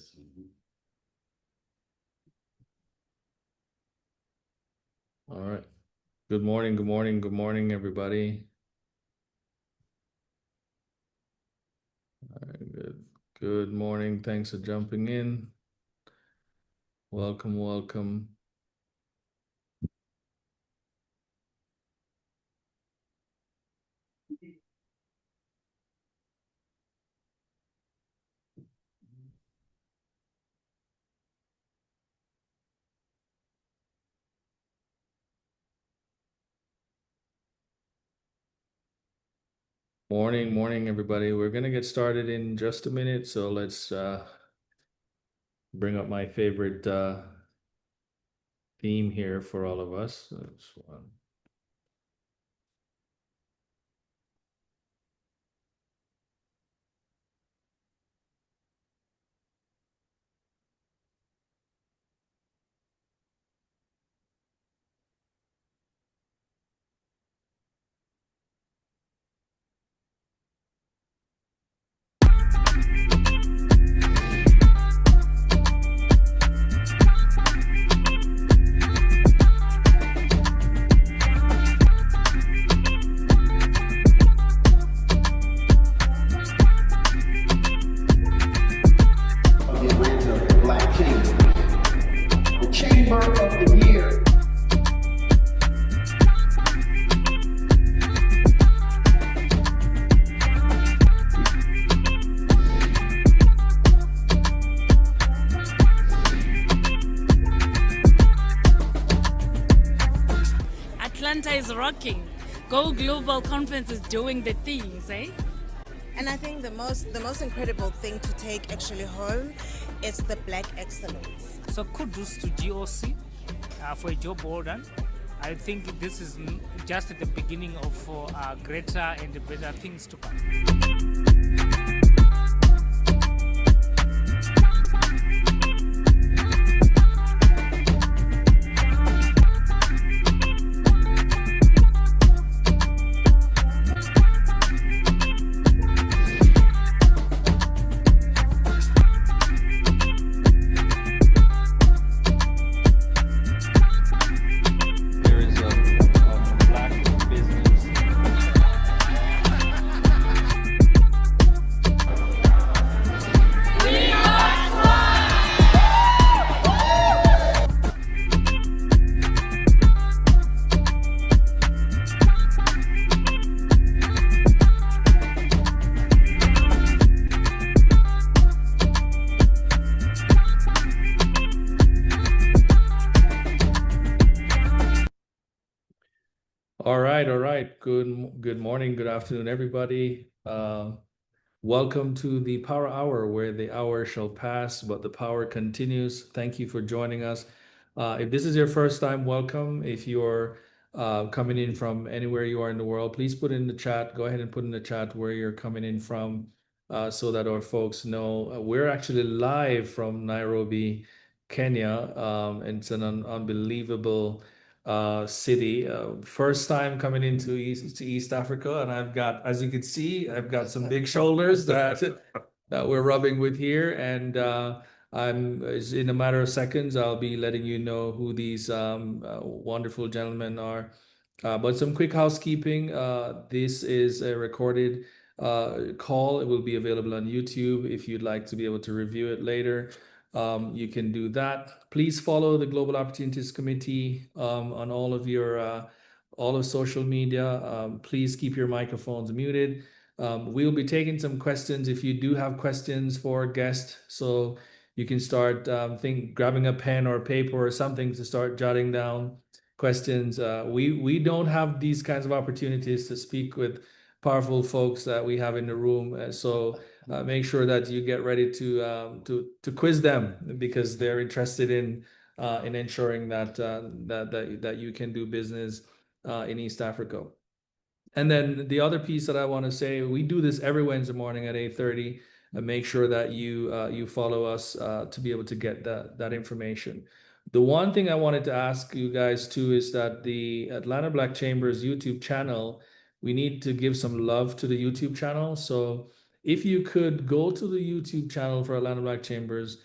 Yes. All right. Good morning, good morning, good morning, everybody. All right, good. Good morning. Thanks for jumping in. Welcome, welcome. Morning, morning, everybody. We're gonna get started in just a minute, so let's bring up my favorite theme here for all of us. That's one. Is rocking. Go Global Conference is doing the things, eh? And I think the most incredible thing to take actually home is the Black excellence. So kudos to GOC for a job well done. I think this is just the beginning of greater and better things to come. All right. Good morning, good afternoon, everybody. Welcome to the Power Hour, where the hour shall pass, but the power continues. Thank you for joining us. If this is your first time, welcome. If you're coming in from anywhere you are in the world, please put in the chat. Go ahead and put in the chat where you're coming in from, so that our folks know. We're actually live from Nairobi, Kenya. It's an unbelievable city. First time coming into East Africa, and I've got, as you can see, I've got some big shoulders that we're rubbing with here, and I'm in a matter of seconds I'll be letting you know who these wonderful gentlemen are. But some quick housekeeping. This is a recorded call. It will be available on YouTube if you'd like to be able to review it later. You can do that. Please follow the Global Opportunities Committee on all of social media. Please keep your microphones muted. We'll be taking some questions if you do have questions for a guest. So you can start grabbing a pen or paper or something to start jotting down questions. We don't have these kinds of opportunities to speak with powerful folks that we have in the room. So make sure that you get ready to quiz them, because they're interested in ensuring that you can do business in East Africa. And then the other piece that I want to say, we do this every Wednesday morning at 8:30. And make sure that you follow us to be able to get that information. The one thing I wanted to ask you guys too is that the Atlanta Black Chambers YouTube channel, we need to give some love to the YouTube channel. So if you could go to the YouTube channel for Atlanta Black Chambers,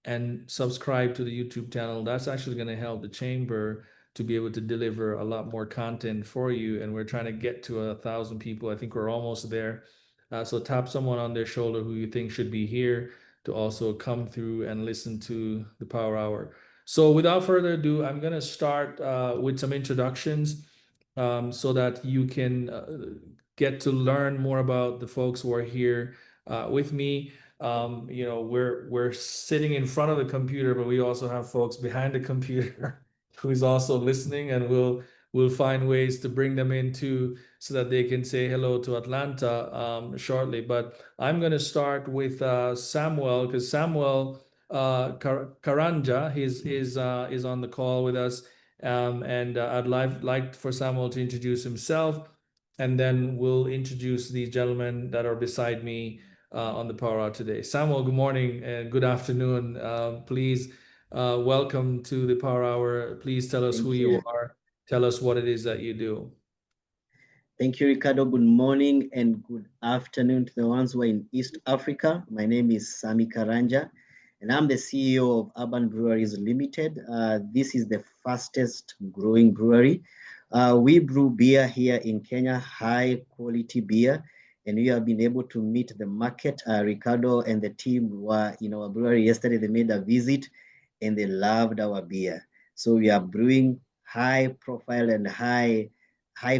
and subscribe to the YouTube channel. That's actually going to help the chamber to be able to deliver a lot more content for you. And we're trying to get to 1,000 people. I think we're almost there. So tap someone on their shoulder who you think should be here to also come through and listen to the Power Hour. So without further ado, I'm going to start with some introductions so that you can get to learn more about the folks who are here with me. We're sitting in front of the computer, but we also have folks behind the computer who's also listening, and we'll find ways to bring them in too, so that they can say hello to Atlanta shortly. But I'm going to start with Samuel, because Samuel Karanja is on the call with us, and I'd like for Samuel to introduce himself, and then we'll introduce these gentlemen that are beside me on the Power Hour today. Samuel, good morning and good afternoon. Please welcome to the Power Hour. Please tell us who you are. Tell us what it is that you do. Thank you, Ricardo. Good morning and good afternoon to the ones who are in East Africa. My name is Samuel Karanja, and I'm the CEO of Urban Breweries Limited. This is the fastest growing brewery. We brew beer here in Kenya, high quality beer, and we have been able to meet the market. Ricardo and the team were in our brewery yesterday. They made a visit and they loved our beer. So we are brewing high profile and high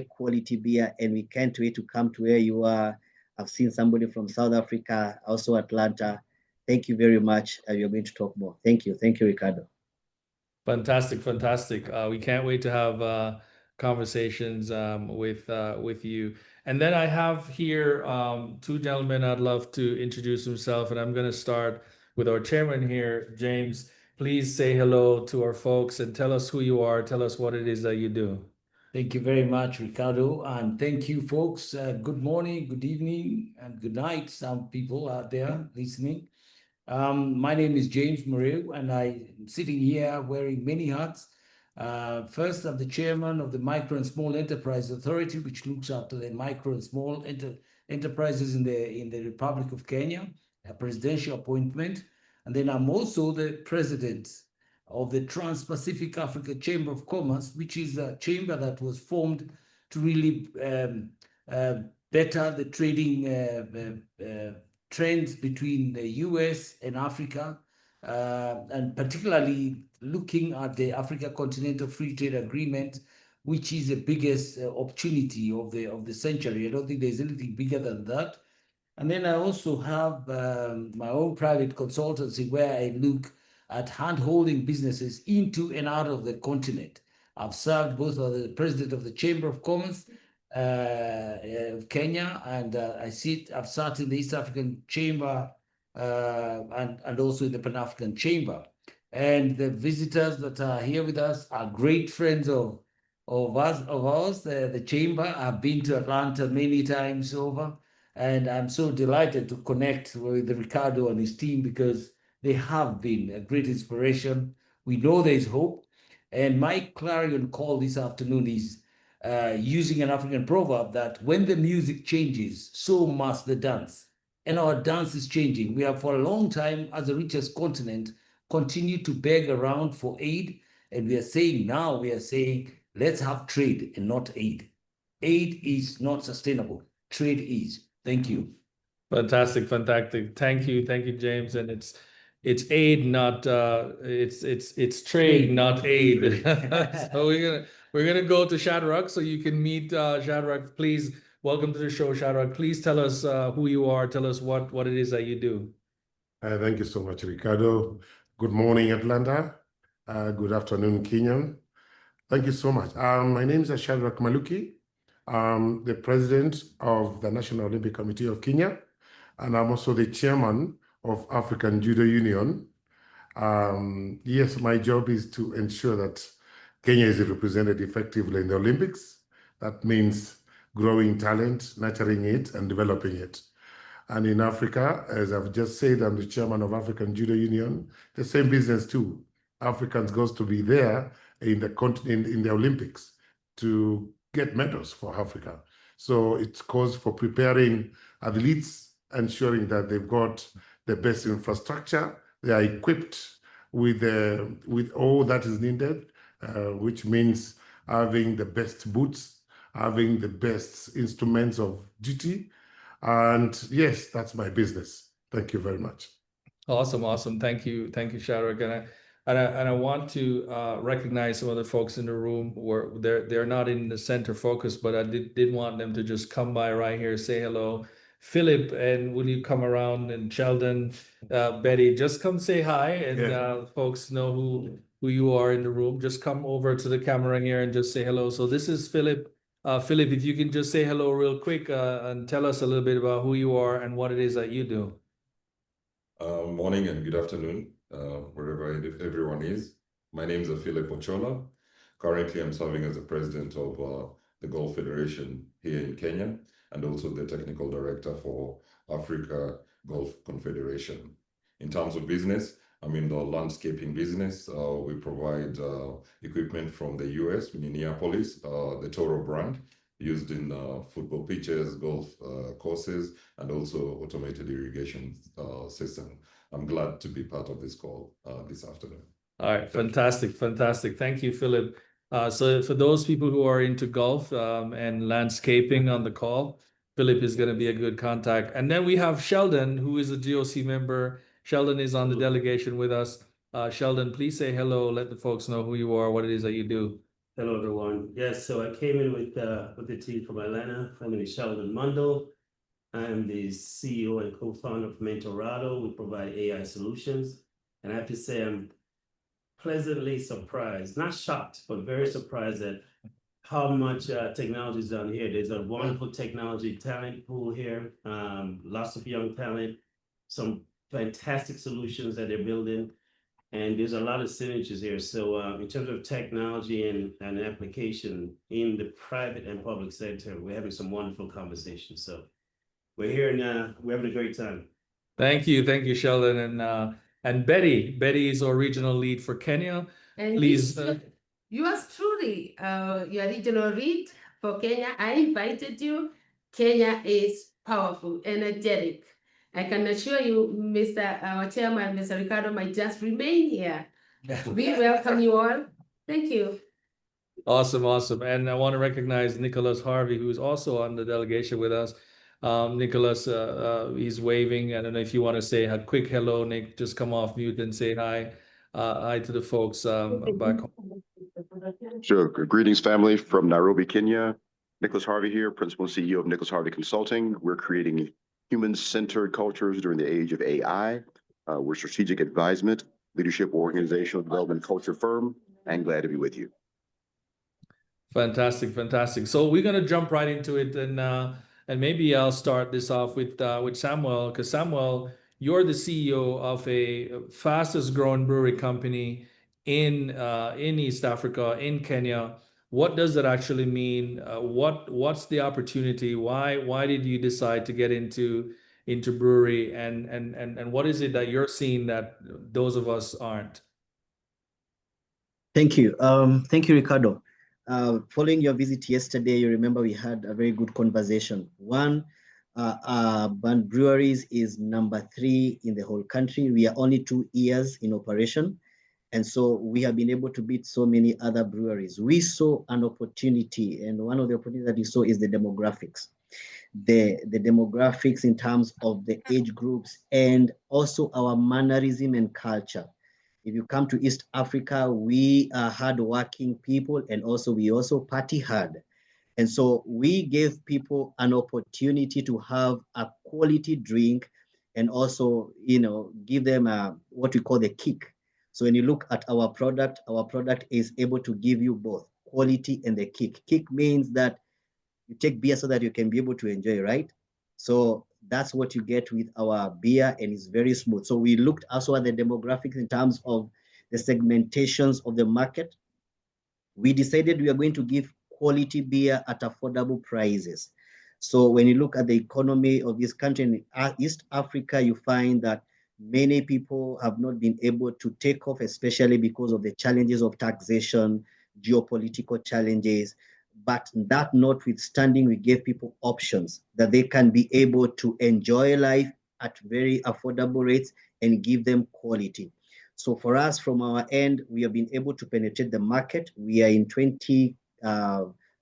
quality beer, and we can't wait to come to where you are. I've seen somebody from South Africa, also Atlanta. Thank you very much. You're going to talk more. Thank you, Ricardo. Fantastic. We can't wait to have conversations with you. And then I have here two gentlemen I'd love to introduce themselves, and I'm going to start with our chairman here, James. Please say hello to our folks and tell us who you are. Tell us what it is that you do. Thank you very much, Ricardo, and thank you, folks. Good morning, good evening, and good night, some people out there listening. My name is James Murray, and I'm sitting here wearing many hats. First, I'm the chairman of the Micro and Small Enterprise Authority, which looks after the micro and small enterprises in the Republic of Kenya, a presidential appointment. And then I'm also the president of the Trans-Pacific Africa Chamber of Commerce, which is a chamber that was formed to really better the trading trends between the US and Africa, and particularly looking at the Africa Continental Free Trade Agreement, which is the biggest opportunity of the century. I don't think there's anything bigger than that. And then I also have my own private consultancy where I look at hand-holding businesses into and out of the continent. I've served both as the president of the Chamber of Commerce of Kenya, and I've sat in the East African Chamber and also in the Pan-African Chamber. And the visitors that are here with us are great friends of ours, the Chamber. I've been to Atlanta many times over, and I'm so delighted to connect with Ricardo and his team because they have been a great inspiration. We know there's hope. And my clarion call this afternoon is using an African proverb that when the music changes, so must the dance. And our dance is changing. We have for a long time, as the richest continent, continued to beg around for aid. And we are saying, let's have trade and not aid. Aid is not sustainable. Trade is. Thank you. Fantastic. Thank you, James. And it's aid, not it's trade, not aid. So we're gonna go to Shadrach so you can meet Shadrach. Please welcome to the show, Shadrach. Please tell us who you are. Tell us what it is that you do. Thank you so much, Ricardo. Good morning, Atlanta. Good afternoon, Kenya. Thank you so much. My name is Shadrach Maluki. I'm the president of the National Olympic Committee of Kenya, and I'm also the chairman of African Judo Union. Yes, my job is to ensure that Kenya is represented effectively in the Olympics. That means growing talent, nurturing it, and developing it. And in Africa, as I've just said, I'm the chairman of African Judo Union. The same business too. Africans goes to be there in the Olympics to get medals for Africa. So it's cause for preparing athletes, ensuring that they've got the best infrastructure, they are equipped with all that is needed, which means having the best boots, having the best instruments of duty. And yes, that's my business. Thank you very much. Awesome. Thank you, Shadrach. And I want to recognize some of the folks in the room where they're not in the center focus, but I did want them to just come by right here, say hello. Philip, and will you come around? And Sheldon, Betty, just come say hi, and folks know who you are in the room. Just come over to the camera here and just say hello. So this is Philip. Philip, if you can just say hello real quick and tell us a little bit about who you are and what it is that you do. Morning and good afternoon, wherever everyone is. My name is Philip Ochola. Currently, I'm serving as the president of the Golf Federation here in Kenya, and also the technical director for Africa Golf Confederation. In terms of business, I'm in the landscaping business. We provide equipment from the US, Minneapolis, the Toro brand, used in football pitches, golf courses, and also automated irrigation system. I'm glad to be part of this call this afternoon. All right, fantastic. Thank you, Philip. So for those people who are into golf and landscaping on the call, Philip is going to be a good contact. And then we have Sheldon, who is a GOC member. Sheldon is on the delegation with us. Sheldon, please say hello. Let the folks know who you are, what it is that you do. Hello, everyone. Yes, so I came in with the team from Atlanta. My name is Sheldon Mundell. I'm the CEO and co-founder of Mentorado. We provide AI solutions. And I have to say, I'm pleasantly surprised, not shocked, but very surprised at how much technology is done here. There's a wonderful technology talent pool here, lots of young talent, some fantastic solutions that they're building. And there's a lot of synergies here. So in terms of technology and application in the private and public sector, we're having some wonderful conversations. So we're here and we're having a great time. Thank you, Sheldon. And Betty is our regional lead for Kenya. And please. Yours truly, your regional lead for Kenya. I invited you. Kenya is powerful, energetic. I can assure you, our chairman, Mr. Ricardo, might just remain here. We welcome you all. Thank you. Awesome. And I want to recognize Nicholas Harvey, who is also on the delegation with us. Nicholas, he's waving. I don't know if you want to say a quick hello, Nick. Just come off mute and say hi. Hi to the folks back home. Sure. Greetings, family, from Nairobi, Kenya. Nicholas Harvey here, Principal and CEO of Nicholas Harvey Consulting. We're creating human-centered cultures during the age of AI. We're strategic advisement, leadership, organizational development culture firm, and glad to be with you. Fantastic. So we're going to jump right into it, and maybe I'll start this off with Samuel, because Samuel, you're the CEO of a fastest growing brewery company in East Africa, in Kenya. What does that actually mean? What's the opportunity? Why did you decide to get into brewery, and what is it that you're seeing that those of us aren't? Thank you, Ricardo. Following your visit yesterday, you remember we had a very good conversation. One, Urban Breweries is number 3 in the whole country. We are only 2 years in operation. And so we have been able to beat so many other breweries. We saw an opportunity, and one of the opportunities that we saw is the demographics. The demographics in terms of the age groups and also our mannerism and culture. If you come to East Africa, we are hardworking people, and we also party hard. And so we gave people an opportunity to have a quality drink and also, give them what we call the kick. So when you look at our product is able to give you both quality and the kick. Kick means that you take beer so that you can be able to enjoy, right? So that's what you get with our beer, and it's very smooth. So we looked also at the demographics in terms of the segmentations of the market. We decided we are going to give quality beer at affordable prices. So when you look at the economy of this country in East Africa, you find that many people have not been able to take off, especially because of the challenges of taxation, geopolitical challenges. But that notwithstanding, we gave people options that they can be able to enjoy life at very affordable rates and give them quality. So for us, from our end, we have been able to penetrate the market. We are in 20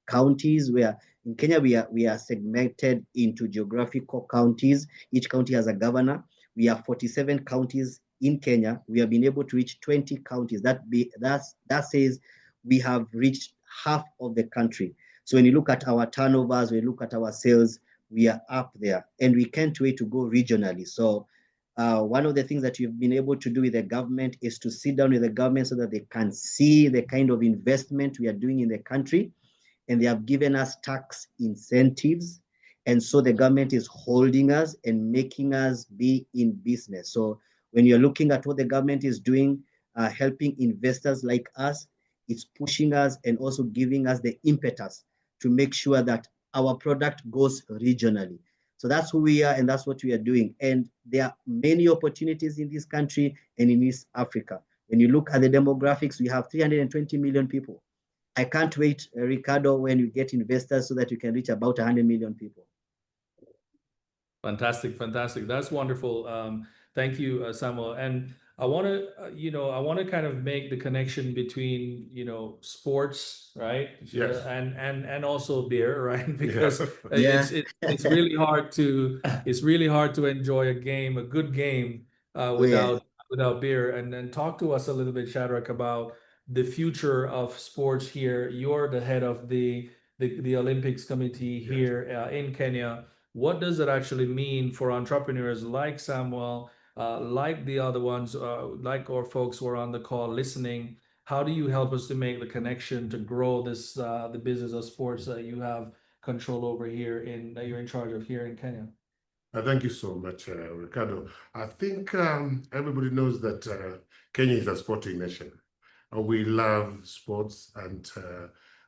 counties. Where in Kenya, we are segmented into geographical counties. Each county has a governor. We have 47 counties in Kenya. We have been able to reach 20 counties. That says we have reached half of the country. So when you look at our turnovers, when you look at our sales, we are up there, and we can't wait to go regionally. So one of the things that you've been able to do with the government is to sit down with the government so that they can see the kind of investment we are doing in the country, and they have given us tax incentives. And so the government is holding us and making us be in business. So when you're looking at what the government is doing, helping investors like us, it's pushing us and also giving us the impetus to make sure that our product goes regionally. So that's who we are, and that's what we are doing. And there are many opportunities in this country and in East Africa. When you look at the demographics, we have 320 million people. I can't wait, Ricardo, when you get investors so that you can reach about 100 million people. Fantastic, fantastic. That's wonderful. Thank you, Samuel. And I want to, I want to kind of make the connection between, sports, right? Yes. And also beer, right? Because Yeah. it's really hard to enjoy a good game without beer. And then talk to us a little bit, Shadrach, about the future of sports here. You're the head of the Olympics committee here in Kenya. What does it actually mean for entrepreneurs like Samuel, like the other ones, like our folks who are on the call listening? How do you help us to make the connection to grow this the business of sports that you have control over here that you're in charge of here in Kenya? Thank you so much, Ricardo. I think everybody knows that Kenya is a sporting nation. We love sports, and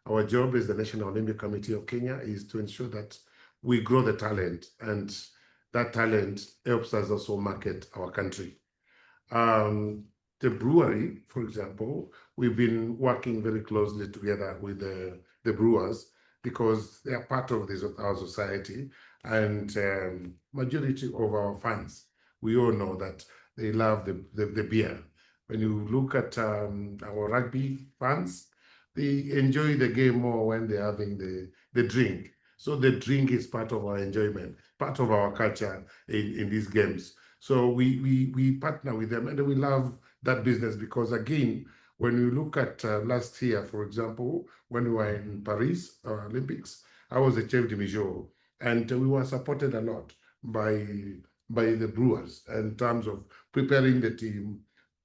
our job as the National Olympic Committee of Kenya is to ensure that we grow the talent, and that talent helps us also market our country. The brewery, for example, we've been working very closely together with the brewers because they are part of our society, and majority of our fans, we all know that they love the beer. When you look at our rugby fans, they enjoy the game more when they're having the drink. So the drink is part of our enjoyment, part of our culture in these games. So we partner with them, and we love that business because, again, when you look at last year, for example, when we were in Paris Olympics, I was the chef de mission, and we were supported a lot by the brewers in terms of preparing the team,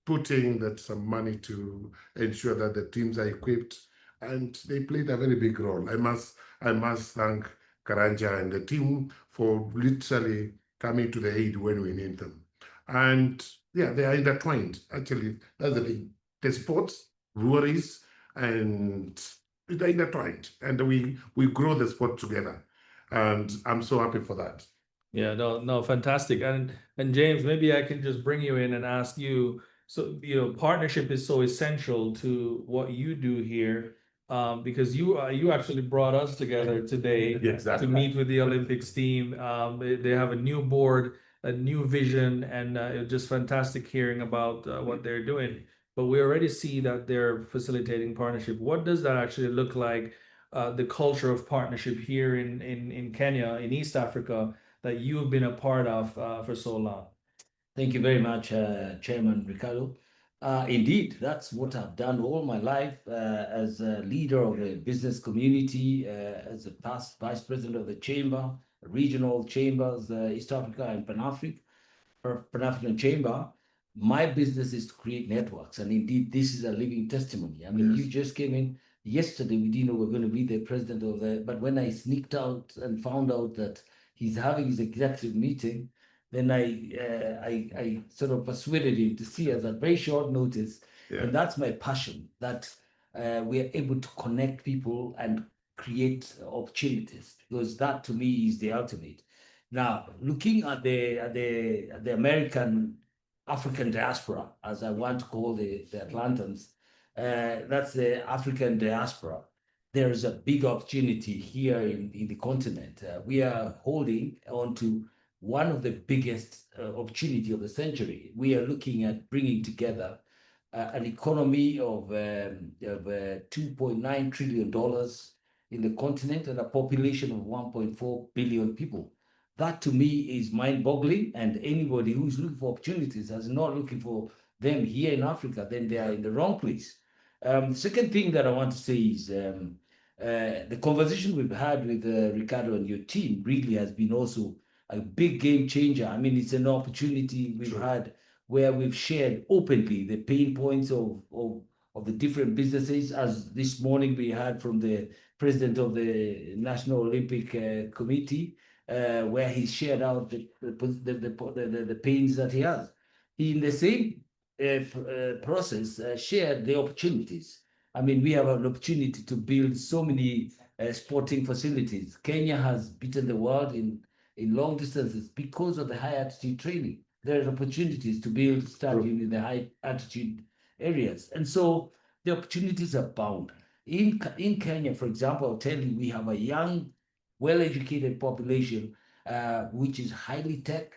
putting some money to ensure that the teams are equipped, and they played a very big role. I must thank Karanja and the team for literally coming to the aid when we need them. And yeah, they are intertwined. Actually, that's the thing. The sports, breweries, and they're intertwined. And we grow the sport together. And I'm so happy for that. Yeah, no, fantastic. And James, maybe I can just bring you in and ask you, so, partnership is so essential to what you do here, because you actually brought us together today Exactly. to meet with the Olympics team. They have a new board, a new vision, and it's just fantastic hearing about what they're doing. But we already see that they're facilitating partnership. What does that actually look like, the culture of partnership here in Kenya, in East Africa, that you've been a part of for so long? Thank you very much, Chairman Ricardo. Indeed, that's what I've done all my life as a leader of a business community, as a past vice president of the chamber, regional chambers, East Africa and Pan-African Chamber. My business is to create networks, and indeed, this is a living testimony. I mean, Yes. you just came in yesterday. We didn't know we were going to be the president of but when I sneaked out and found out that he's having his executive meeting, then I sort of persuaded him to see us at very short notice. Yeah. And that's my passion, that we are able to connect people and create opportunities, because that to me is the ultimate. Now, looking at the American African diaspora, as I want to call the Atlantans, that's the African diaspora. There is a big opportunity here in the continent. We are holding on to one of the biggest opportunity of the century. We are looking at bringing together an economy of $2.9 trillion in the continent and a population of 1.4 billion people. That to me is mind-boggling, and anybody who's looking for opportunities is not looking for them here in Africa, then they are in the wrong place. The second thing that I want to say is the conversation we've had with Ricardo and your team really has been also a big game changer. I mean, it's an opportunity we've had where we've shared openly the pain points of the different businesses. As this morning we had from the president of the National Olympic Committee, where he shared out the pains that he has. He, in the same process, shared the opportunities. I mean, we have an opportunity to build so many sporting facilities. Kenya has beaten the world in long distances because of the high altitude training. There are opportunities to build stadium in the high altitude areas. And so the opportunities abound. In Kenya, for example, I'll tell you, we have a young, well-educated population, which is highly tech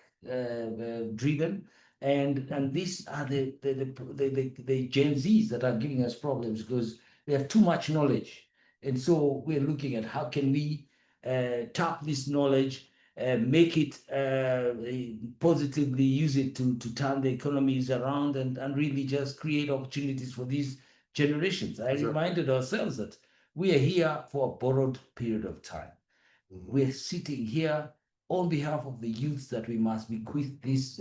driven. And these are the Gen Zs that are giving us problems because they have too much knowledge. And so we're looking at how can we tap this knowledge, make it positively, use it to turn the economies around and really just create opportunities for these generations. I reminded ourselves that we are here for a borrowed period of time. We're sitting here on behalf of the youth that we must bequeath these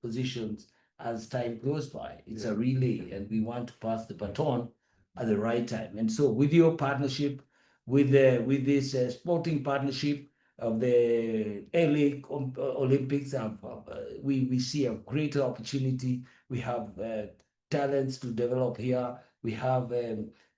positions as time goes by. It's a relay, and we want to pass the baton at the right time. And so with your partnership, with this sporting partnership of the LA Olympics, we see a greater opportunity. We have talents to develop here. We have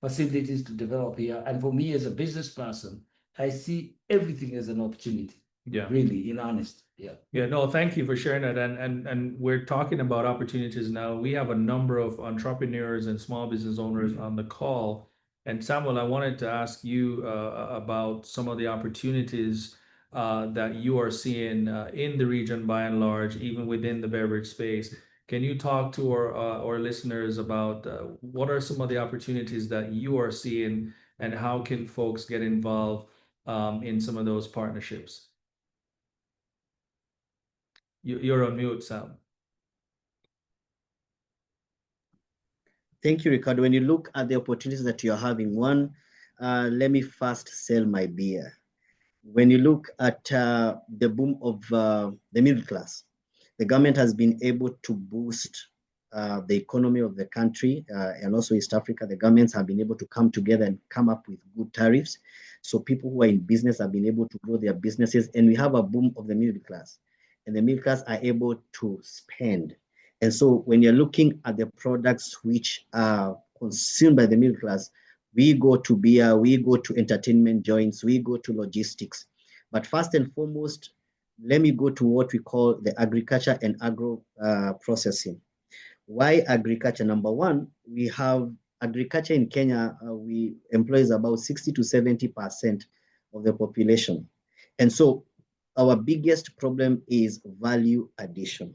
facilities to develop here. And for me as a business person, I see everything as an opportunity. Yeah. Really, in honest. Yeah. Yeah, no, thank you for sharing that. And we're talking about opportunities now. We have a number of entrepreneurs and small business owners on the call. And Samuel, I wanted to ask you about some of the opportunities that you are seeing in the region by and large, even within the beverage space. Can you talk to our listeners about what are some of the opportunities that you are seeing, and how can folks get involved in some of those partnerships? You're on mute, Sam. Thank you, Ricardo. When you look at the opportunities that you're having, one, let me first sell my beer. When you look at the boom of the middle class, the government has been able to boost the economy of the country and also East Africa. The governments have been able to come together and come up with good tariffs. So people who are in business have been able to grow their businesses, and we have a boom of the middle class. And the middle class are able to spend. And so when you're looking at the products which are consumed by the middle class, we go to beer, we go to entertainment joints, we go to logistics. But first and foremost, let me go to what we call the agriculture and agro processing. Why agriculture? Number one, we have agriculture in Kenya, we employs about 60 to 70% of the population. And so our biggest problem is value addition.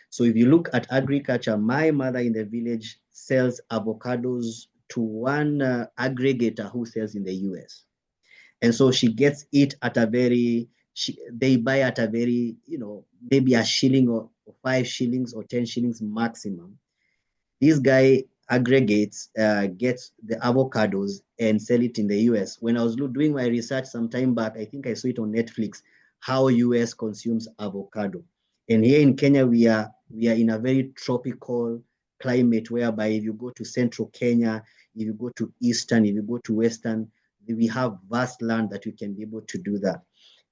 So if you look at agriculture, my mother in the village sells avocados to one aggregator who sells in the US. And so she gets it at a very, they buy at a very, maybe a shilling or 5 shillings or 10 shillings maximum. This guy aggregates, gets the avocados and sell it in the US. When I was doing my research some time back, I think I saw it on Netflix, how US consumes avocado. And here in Kenya, we are in a very tropical climate, whereby if you go to central Kenya, if you go to eastern, if you go to western, we have vast land that we can be able to do that.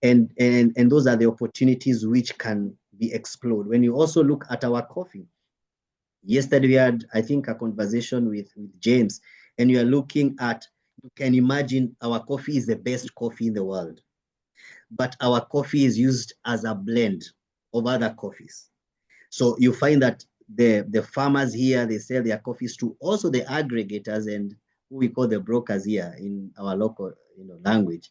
And those are the opportunities which can be explored. When you also look at our coffee, yesterday we had, I think, a conversation with James, and you are looking at, you can imagine our coffee is the best coffee in the world, but our coffee is used as a blend of other coffees. So you find that the farmers here, they sell their coffees to also the aggregators and who we call the brokers here in our local language.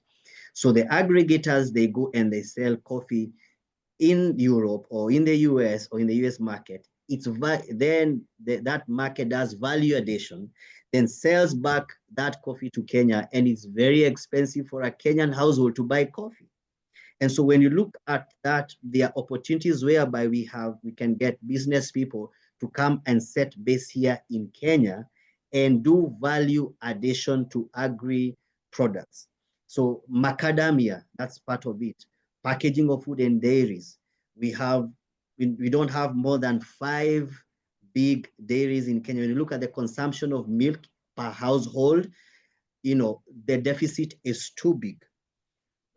So the aggregators, they go and they sell coffee in Europe or in the US or in the US market, then that market does value addition, then sells back that coffee to Kenya, and it's very expensive for a Kenyan household to buy coffee. And so when you look at that, there are opportunities whereby we can get business people to come and set base here in Kenya and do value addition to agri products. So macadamia, that's part of it. Packaging of food and dairies. We don't have more than 5 big dairies in Kenya. When you look at the consumption of milk per household, the deficit is too big.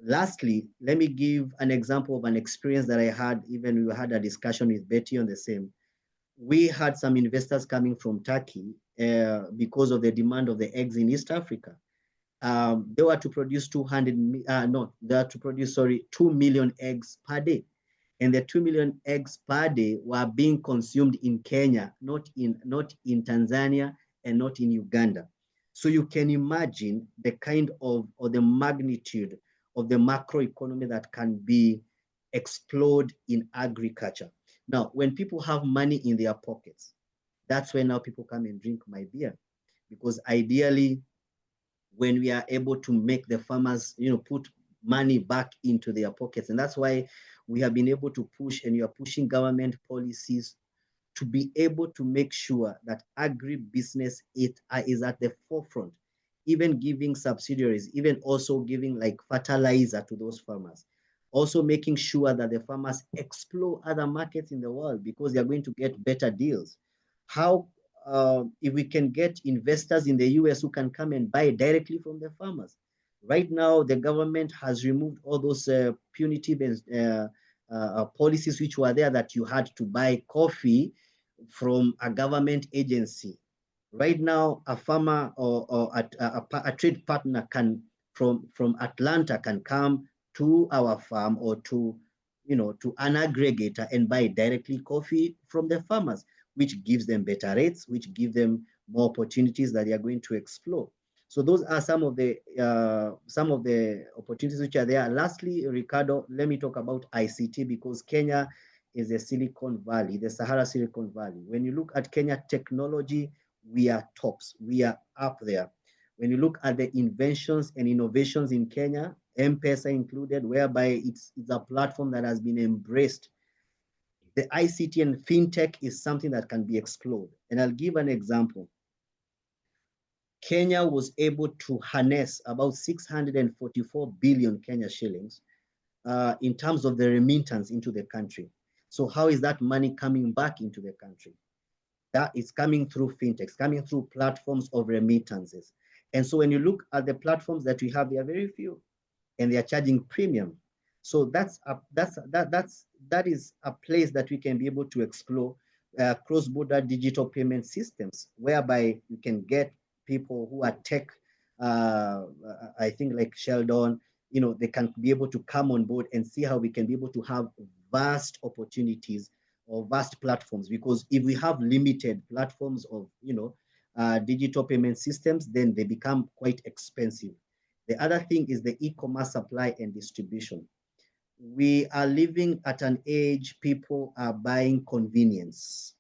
Lastly, let me give an example of an experience that I had, even we had a discussion with Betty on the same. We had some investors coming from Turkey because of the demand of the eggs in East Africa. They were to produce 2 million eggs per day. And the 2 million eggs per day were being consumed in Kenya, not in Tanzania and not in Uganda. So you can imagine the kind of, or the magnitude of the macroeconomy that can be explored in agriculture. Now, when people have money in their pockets, that's when now people come and drink my beer. Because ideally, when we are able to make the farmers, put money back into their pockets, and that's why we have been able to push, and we are pushing government policies to be able to make sure that agribusiness is at the forefront, even giving subsidiaries, even also giving like fertilizer to those farmers. Also making sure that the farmers explore other markets in the world because they're going to get better deals. How, if we can get investors in the US who can come and buy directly from the farmers. Right now, the government has removed all those punitive policies which were there that you had to buy coffee from a government agency. Right now, a farmer or a trade partner from Atlanta can come to our farm or to an aggregator and buy directly coffee from the farmers, which gives them better rates, which give them more opportunities that they are going to explore. So those are some of the opportunities which are there. Lastly, Ricardo, let me talk about ICT because Kenya is the Silicon Valley, the Sahara Silicon Valley. When you look at Kenya technology, we are tops. We are up there. When you look at the inventions and innovations in Kenya, M-Pesa included, whereby it's a platform that has been embraced. The ICT and fintech is something that can be explored. And I'll give an example. Kenya was able to harness about 644 billion Kenya shillings in terms of the remittance into the country. So how is that money coming back into the country? That is coming through fintechs, coming through platforms of remittances. And so when you look at the platforms that we have, there are very few, and they are charging premium. So that is a place that we can be able to explore cross-border digital payment systems, whereby you can get people who are tech, I think like Sheldon, they can be able to come on board and see how we can be able to have vast opportunities or vast platforms, because if we have limited platforms of digital payment systems, then they become quite expensive. The other thing is the e-commerce supply and distribution. We are living at an age people are buying convenience.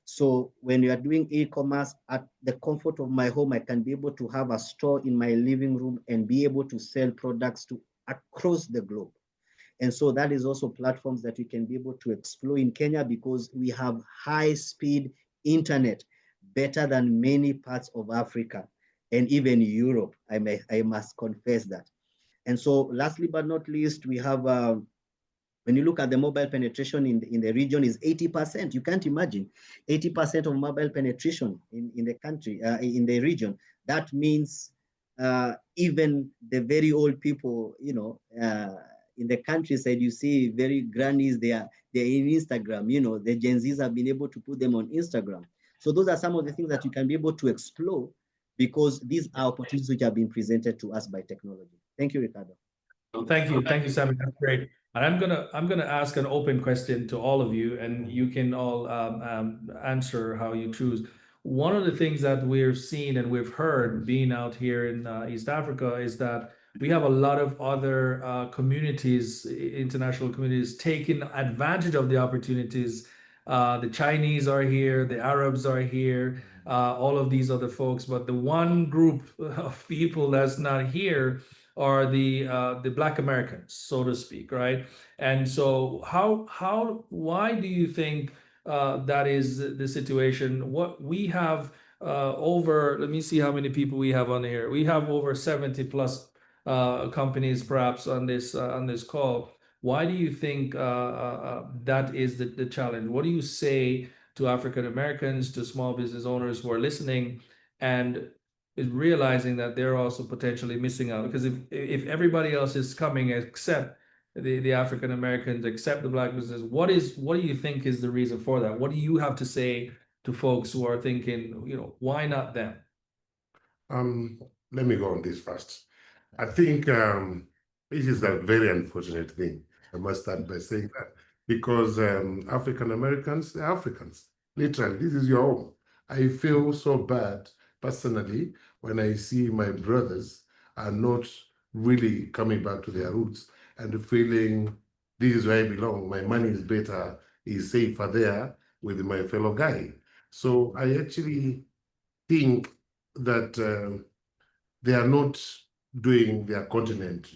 So when you are doing e-commerce at the comfort of my home, I can be able to have a store in my living room and be able to sell products to across the globe. And so that is also platforms that we can be able to explore in Kenya because we have high-speed internet, better than many parts of Africa and even Europe, I must confess that. And so lastly but not least, we have, when you look at the mobile penetration in the region is 80%. You can't imagine 80% of mobile penetration in the country, in the region. That means even the very old people, in the countryside, you see very grannies, they're in Instagram, the Gen Zs have been able to put them on Instagram. So those are some of the things that you can be able to explore because these are opportunities which have been presented to us by technology. Thank you, Ricardo. Thank you, Samuel. That's great. And I'm gonna ask an open question to all of you, and you can all answer how you choose. One of the things that we've seen and we've heard being out here in East Africa is that we have a lot of other communities, international communities, taking advantage of the opportunities. The Chinese are here, the Arabs are here, all of these other folks. But the one group of people that's not here are the Black Americans, so to speak, right? And so, why do you think that is the situation? What we have over, let me see how many people we have on here. We have over 70 plus companies perhaps on this call. Why do you think that is the challenge? What do you say to African Americans, to small business owners who are listening and is realizing that they're also potentially missing out? Because if everybody else is coming except the African Americans, except the Black business, what do you think is the reason for that? What do you have to say to folks who are thinking, why not them? Let me go on this first. I think this is a very unfortunate thing. I must start by saying that because African Americans, they're Africans. Literally, this is your home. I feel so bad personally when I see my brothers are not really coming back to their roots and feeling this is where I belong. My money is better, is safer there with my fellow guy. So I actually think that they are not doing their continent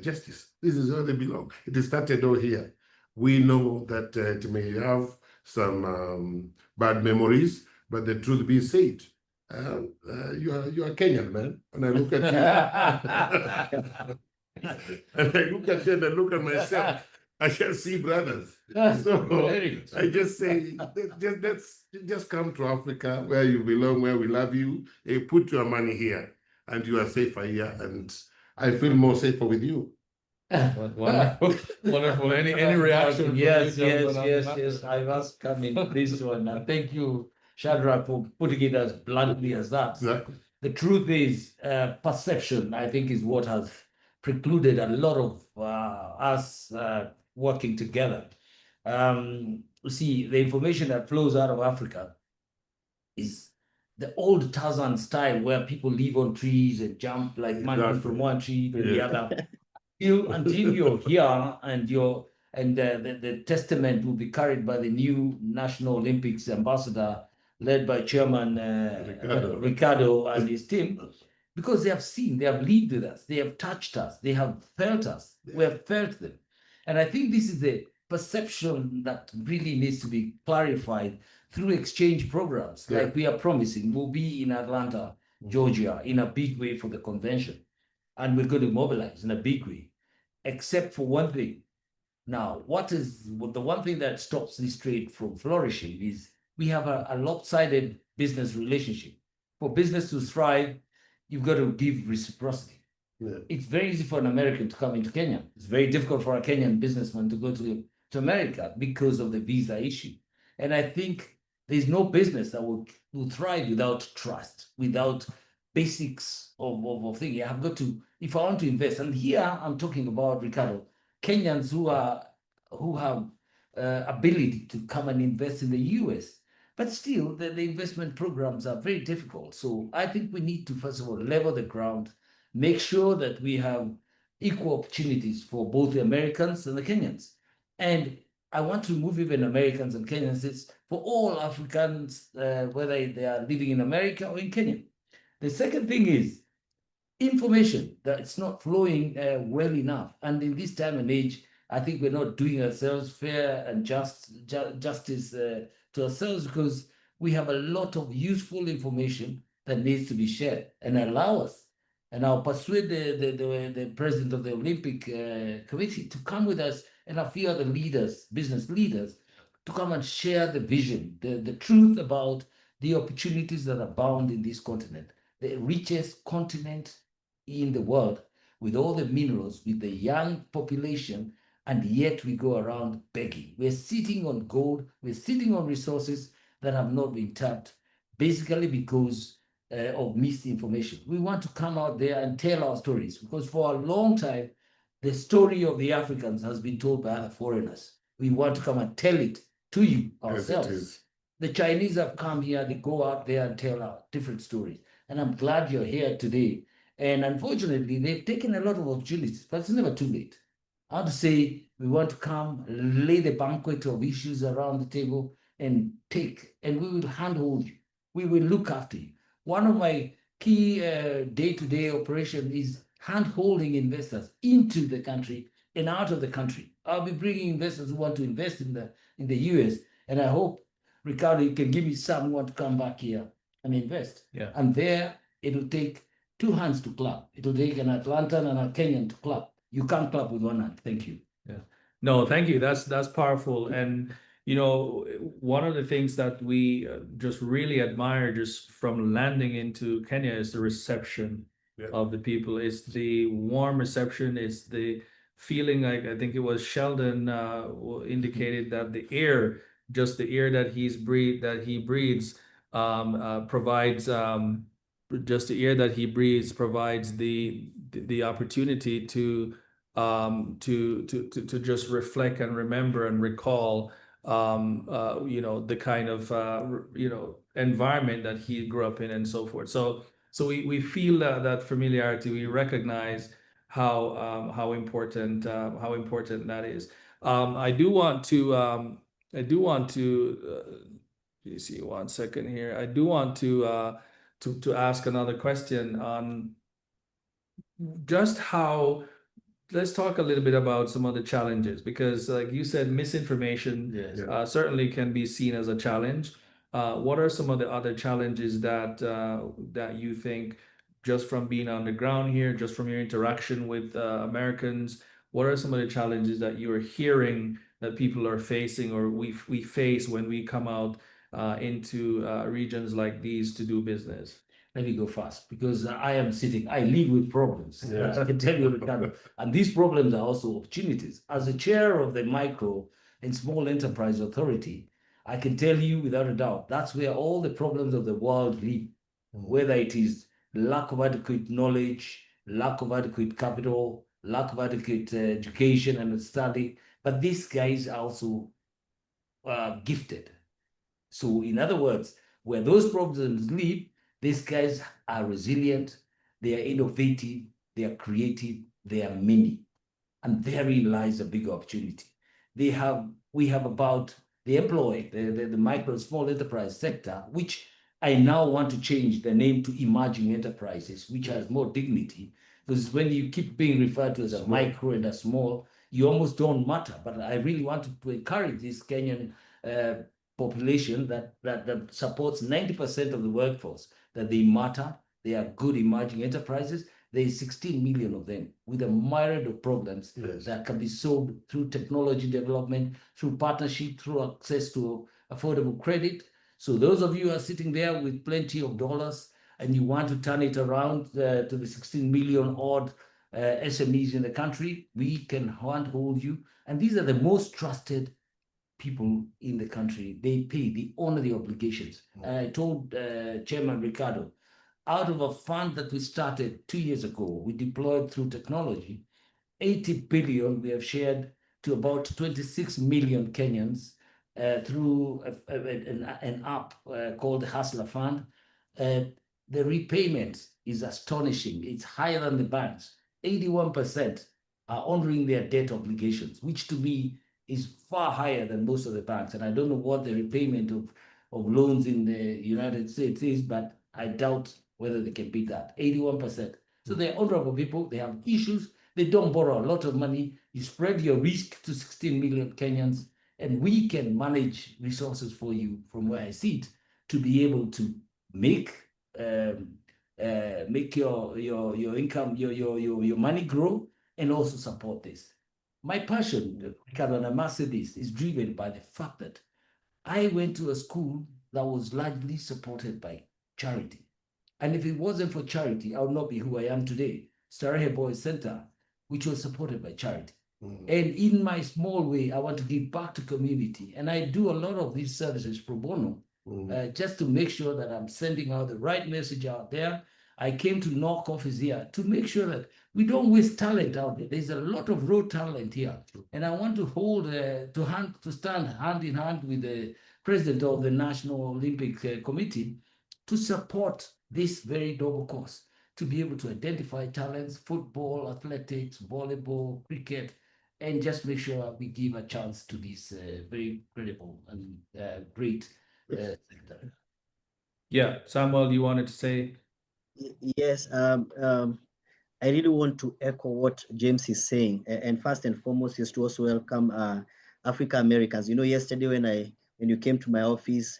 justice. This is where they belong. It started all here. We know that it may have some bad memories, but the truth be said, you are Kenyan, man. And I look at you, and I look at you and I look at myself. I can see brothers. So I just say, just come to Africa where you belong, where we love you. Put your money here, and you are safer here. And I feel more safer with you. Wonderful, wonderful. Any reaction? Yes. I must come in this one. And thank you, Shadrach, for putting it as bluntly as that. Exactly. The truth is, perception, I think, is what has precluded a lot of us working together. You see, the information that flows out of Africa is the old Tarzan style where people live on trees and jump like monkeys from one tree to the other. Until you're here and the testament will be carried by the new National Olympics ambassador led by Chairman Ricardo and his team, because they have seen, they have lived with us, they have touched us, they have felt us, we have felt them. And I think this is the perception that really needs to be clarified through exchange programs, like we are promising. We'll be in Atlanta, Georgia, in a big way for the convention. And we're going to mobilize in a big way, except for one thing. Now, the one thing that stops this trade from flourishing is we have a lopsided business relationship. For business to thrive, you've got to give reciprocity. Yeah. It's very easy for an American to come into Kenya. It's very difficult for a Kenyan businessman to go to America because of the visa issue. And I think there's no business that will thrive without trust, without basics of things. I've got to, if I want to invest, and here I'm talking about, Ricardo, Kenyans who have ability to come and invest in the US, but still the investment programs are very difficult. So I think we need to, first of all, level the ground, make sure that we have equal opportunities for both the Americans and the Kenyans. And I want to remove even Americans and Kenyans. It's for all Africans, whether they are living in America or in Kenya. The second thing is information that it's not flowing well enough. And in this time and age, I think we're not doing ourselves fair and justice to ourselves, because we have a lot of useful information that needs to be shared and allow us. And I'll persuade the president of the Olympic Committee to come with us and a few other leaders, business leaders, to come and share the vision, the truth about the opportunities that abound in this continent, the richest continent in the world, with all the minerals, with the young population, and yet we go around begging. We're sitting on gold, we're sitting on resources that have not been tapped, basically because of misinformation. We want to come out there and tell our stories, because for a long time, the story of the Africans has been told by other foreigners. We want to come and tell it to you ourselves. Yes, the Chinese have come here, they go out there and tell our different stories. And I'm glad you're here today. And unfortunately, they've taken a lot of opportunities, but it's never too late. I want to say we want to come, lay the banquet of issues around the table and we will handhold you. We will look after you. One of my key day-to-day operation is hand-holding investors into the country and out of the country. I'll be bringing investors who want to invest in the US, and I hope, Ricardo, you can give me some who want to come back here and invest. Yeah. And there, it'll take two hands to clap. It'll take an Atlantan and a Kenyan to clap. You can't clap with one hand. Thank you. Yeah. No, thank you. That's powerful. And one of the things that we just really admire just from landing into Kenya is the reception of the people. It's the warm reception. It's the feeling like, I think it was Sheldon indicated that the air that he breathes provides just the air that he breathes provides the opportunity to just reflect and remember and recall the kind of environment that he grew up in and so forth. So we feel that familiarity. We recognize how important that is. I do want to you see 1 second here. I do want to ask another question on just how. Let's talk a little bit about some of the challenges, because like you said, misinformation certainly can be seen as a challenge. What are some of the other challenges that you think, just from being on the ground here, just from your interaction with Americans, what are some of the challenges that you are hearing that people are facing, or we face when we come out into regions like these to do business? Let me go fast, because I live with problems. I can tell you, Ricardo. And these problems are also opportunities. As the chair of the Micro and Small Enterprise Authority, I can tell you without a doubt, that's where all the problems of the world live, whether it is lack of adequate knowledge, lack of adequate capital, lack of adequate education and study. But these guys are also gifted. So in other words, where those problems live, these guys are resilient, they are innovative, they are creative, they are many. And therein lies a big opportunity. We have about the employee, the micro and small enterprise sector, which I now want to change the name to emerging enterprises, which has more dignity. Because when you keep being referred to as a micro and a small, you almost don't matter. But I really wanted to encourage this Kenyan population that supports 90% of the workforce, that they matter, they are good emerging enterprises. There is 16 million of them with a myriad of problems that can be solved through technology development, through partnership, through access to affordable credit. So those of you who are sitting there with plenty of dollars and you want to turn it around to the 16 million odd SMEs in the country, we can handhold you. And these are the most trusted people in the country. They pay, they honor the obligations. I told Chairman Ricardo, out of a fund that we started 2 years ago, we deployed through technology, 80 billion we have shared to about 26 million Kenyans through an app called the Hustler Fund. The repayment is astonishing. It's higher than the banks. 81% are honoring their debt obligations, which to me is far higher than most of the banks. And I don't know what the repayment of loans in the United States is, but I doubt whether they can beat that. 81%. So they're honorable people. They have issues. They don't borrow a lot of money. You spread your risk to 16 million Kenyans, and we can manage resources for you from where I sit to be able to make your income, your money grow, and also support this. My passion, Ricardo, and I must say this, is driven by the fact that I went to a school that was largely supported by charity. And if it wasn't for charity, I would not be who I am today. Starehe Boys Center, which was supported by charity. And in my small way, I want to give back to community. And I do a lot of these services pro bono, just to make sure that I'm sending out the right message out there. I came to knock office here to make sure that we don't waste talent out there. There's a lot of raw talent here. And I want to hold, to stand hand in hand with the president of the National Olympic Committee to support this very noble cause. to be able to identify talents, football, athletics, volleyball, cricket, and just make sure we give a chance to this very credible and great sector. Yeah, Samuel, you wanted to say? Yes, I really want to echo what James is saying. And first and foremost is to also welcome African Americans. You know, yesterday when you came to my office,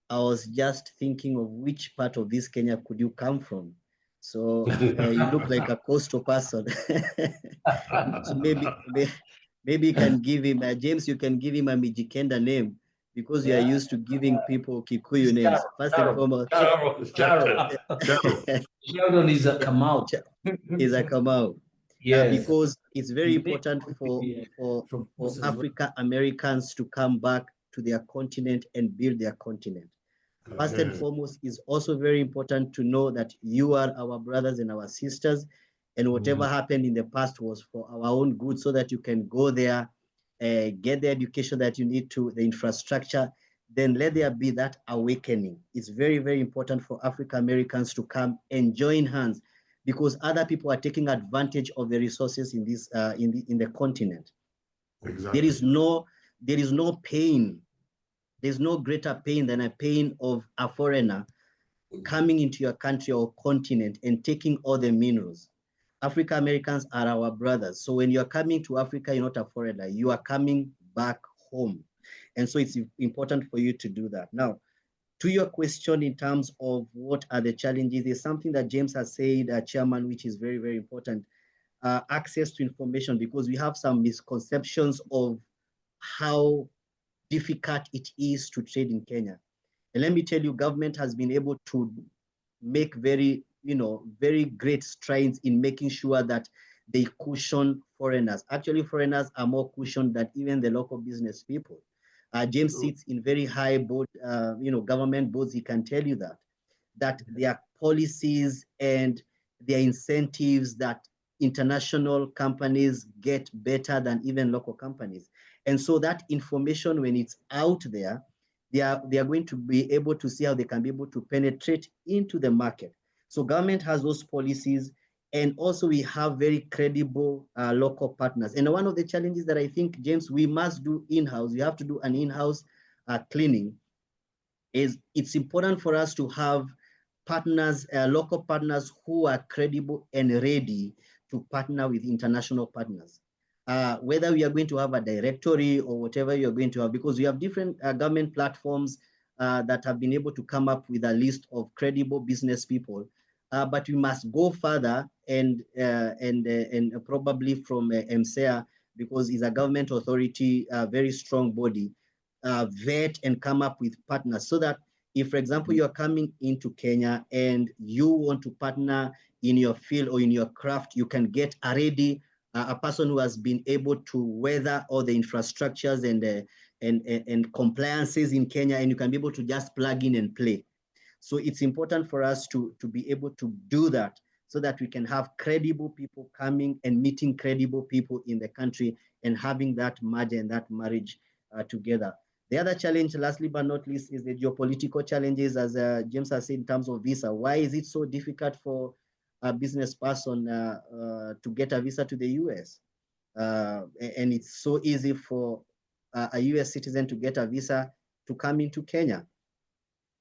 I was just thinking of which part of this Kenya could you come from. So you look like a coastal person. So maybe you can give him, James, you can give him a Mijikenda name because you are used to giving people Kikuyu names. First and foremost. Sheldon is a Kamau. Is a Kamau. Yes. Because it's very important for African Americans to come back to their continent and build their continent. First and foremost, is also very important to know that you are our brothers and our sisters, and whatever happened in the past was for our own good, so that you can go there, get the education that you need to, the infrastructure, then let there be that awakening. It's very, very important for African Americans to come and join hands, because other people are taking advantage of the resources in this in the continent. Exactly. There is no pain. There's no greater pain than a pain of a foreigner coming into your country or continent and taking all the minerals. African Americans are our brothers. So when you're coming to Africa, you're not a foreigner, you are coming back home. And so it's important for you to do that. Now, to your question in terms of what are the challenges, there's something that James has said, Chairman, which is very, very important. Access to information, because we have some misconceptions of how difficult it is to trade in Kenya. And let me tell you, government has been able to make very great strides in making sure that they cushion foreigners. Actually, foreigners are more cushioned than even the local business people. James sits in very high board, government boards. He can tell you that their policies and their incentives, that international companies get better than even local companies. And so that information, when it's out there, they are going to be able to see how they can be able to penetrate into the market. So government has those policies, and also we have very credible local partners. And one of the challenges that I think, James, we must do in-house, we have to do an in-house cleaning, is it's important for us to have partners, local partners who are credible and ready to partner with international partners. Whether we are going to have a directory or whatever you're going to have, because we have different government platforms that have been able to come up with a list of credible business people. But we must go further and probably from MCEA, because it's a government authority, a very strong body, vet and come up with partners, so that if, for example, you're coming into Kenya and you want to partner in your field or in your craft, you can get already a person who has been able to weather all the infrastructures and compliances in Kenya, and you can be able to just plug in and play. So it's important for us to be able to do that, so that we can have credible people coming and meeting credible people in the country and having that merge and that marriage together. The other challenge, lastly but not least, is the geopolitical challenges, as James has said, in terms of visa. Why is it so difficult for a business person to get a visa to the US? And it's so easy for a US citizen to get a visa to come into Kenya.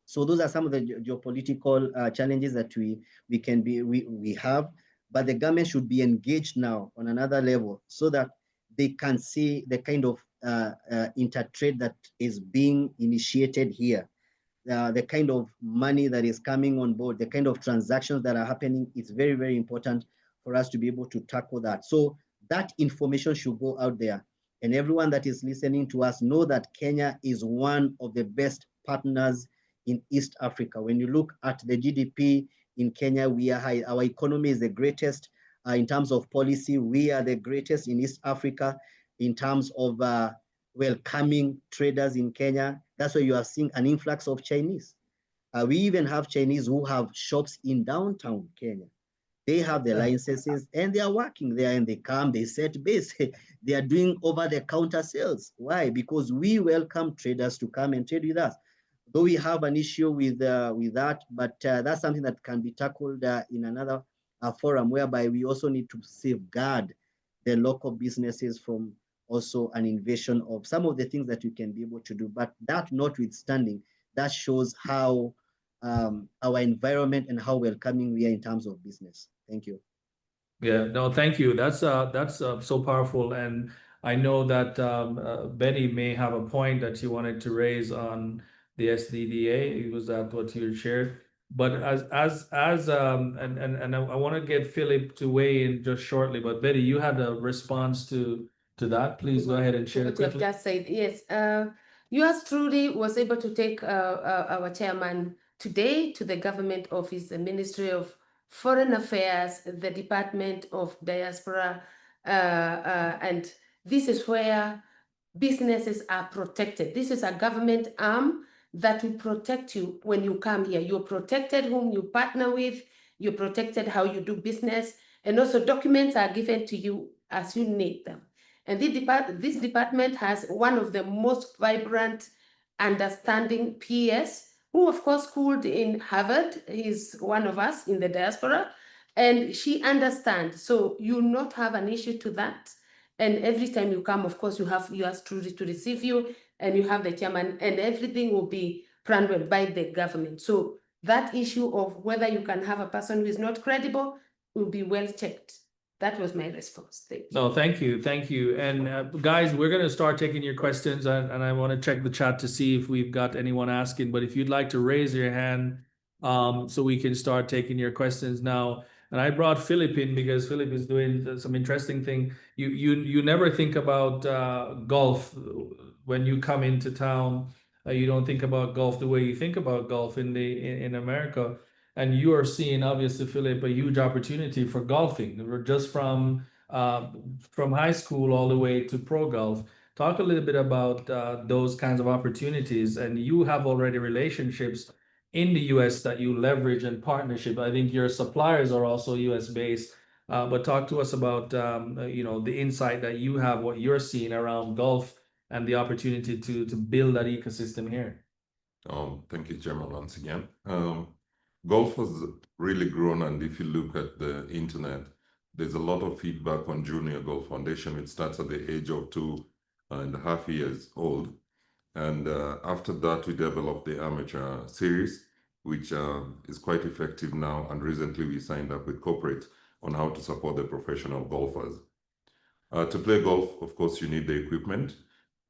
So those are some of the geopolitical challenges that we have, but the government should be engaged now on another level, so that they can see the kind of intertrade that is being initiated here, the kind of money that is coming on board, the kind of transactions that are happening. It's very, very important for us to be able to tackle that. So that information should go out there, and everyone that is listening to us know that Kenya is one of the best partners in East Africa. When you look at the GDP in Kenya, we are high. Our economy is the greatest. In terms of policy, we are the greatest in East Africa. In terms of welcoming traders in Kenya, that's why you are seeing an influx of Chinese. We even have Chinese who have shops in downtown Kenya. They have the licenses and they are working there, and they come, they set base. They are doing over-the-counter sales. Why? Because we welcome traders to come and trade with us. though we have an issue with that, but that's something that can be tackled in another forum, whereby we also need to safeguard the local businesses from also an invasion of some of the things that we can be able to do. But that notwithstanding, that shows how our environment and how welcoming we are in terms of business. Thank you. Yeah, no, thank you. That's so powerful, and I know that Betty may have a point that you wanted to raise on the SDDA. Was that what you shared? But and I want to get Philip to weigh in just shortly. But Betty, you had a response to that. Please go ahead and share What you have quickly. just said, yes. Yours truly was able to take our chairman today to the government office, the Ministry of Foreign Affairs, the Department of Diaspora, and this is where businesses are protected. This is a government arm that will protect you when you come here. You're protected whom you partner with, you're protected how you do business, and also documents are given to you as you need them. And this department has one of the most vibrant, understanding PS, who of course schooled in Harvard. He's one of us in the diaspora, and she understands. So you not have an issue to that. And every time you come, of course, you have yours truly to receive you, and you have the chairman, and everything will be planned by the government. So that issue of whether you can have a person who is not credible will be well checked. That was my response. Thank you. No, thank you. Thank you. And guys, we're going to start taking your questions, and I want to check the chat to see if we've got anyone asking. But if you'd like to raise your hand so we can start taking your questions now. And I brought Philip in because Philip is doing some interesting thing. You never think about golf when you come into town. You don't think about golf the way you think about golf in America. And you are seeing, obviously, Philip, a huge opportunity for golfing. We're just from high school all the way to pro golf. Talk a little bit about those kinds of opportunities. And you have already relationships in the US that you leverage in partnership. I think your suppliers are also US based. But talk to us about the insight that you have, what you're seeing around golf and the opportunity to build that ecosystem here. Thank you, Chairman, once again. Golf has really grown, and if you look at the internet, there's a lot of feedback on Junior Golf Foundation. It starts at the age of 2.5 years old. And after that, we developed the Amateur Series, which is quite effective now. And recently, we signed up with corporate on how to support the professional golfers. To play golf, of course, you need the equipment.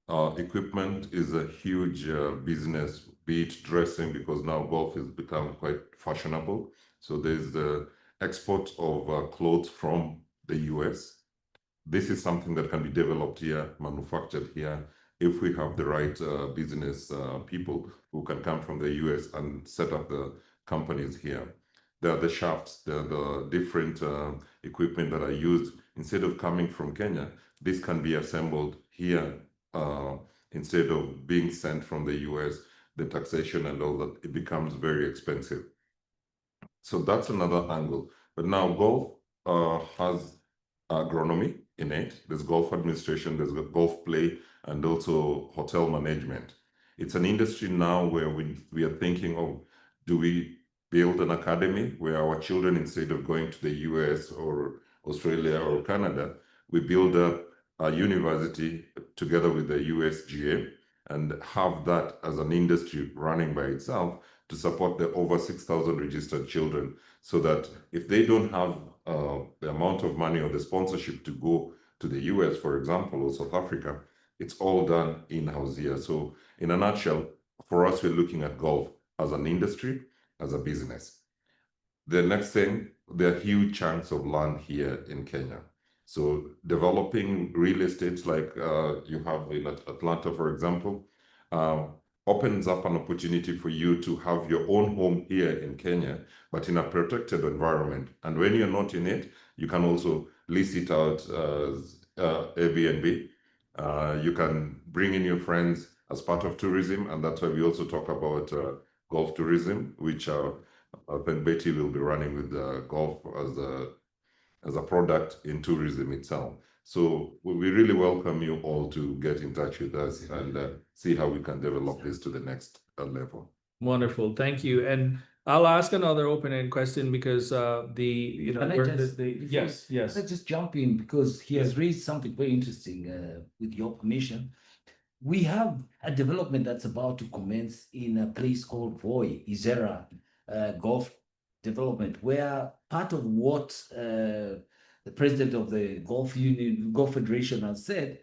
Equipment is a huge business, be it dressing, because now golf has become quite fashionable. So there's the export of clothes from the US. This is something that can be developed here, manufactured here, if we have the right business people who can come from the US and set up the companies here. There are the shafts, there are the different equipment that are used. Instead of coming from Kenya, this can be assembled here instead of being sent from the US, the taxation and all that, it becomes very expensive. So that's another angle. But now golf has agronomy in it. There's golf administration, there's golf play, and also hotel management. It's an industry now where we are thinking of, do we build an academy where our children, instead of going to the US or Australia or Canada, we build up a university together with the USGA and have that as an industry running by itself to support the over 6,000 registered children, so that if they don't have the amount of money or the sponsorship to go to the US, for example, or South Africa, it's all done in-house here. So in a nutshell, for us, we're looking at golf as an industry, as a business. The next thing, there are huge chunks of land here in Kenya. So developing real estate like you have in Atlanta, for example, opens up an opportunity for you to have your own home here in Kenya, but in a protected environment. And when you're not in it, you can also lease it out as Airbnb. You can bring in your friends as part of tourism, and that's why we also talk about golf tourism, which I think Betty will be running with golf as a product in tourism itself. So we really welcome you all to get in touch with us and see how we can develop this to the next level. Wonderful, thank you. And I'll ask another open-ended question because yes. Let's just jump in because he has raised something very interesting with your permission. We have a development that's about to commence in a place called Voi, Izera Golf Development, where part of what the president of the Golf Federation has said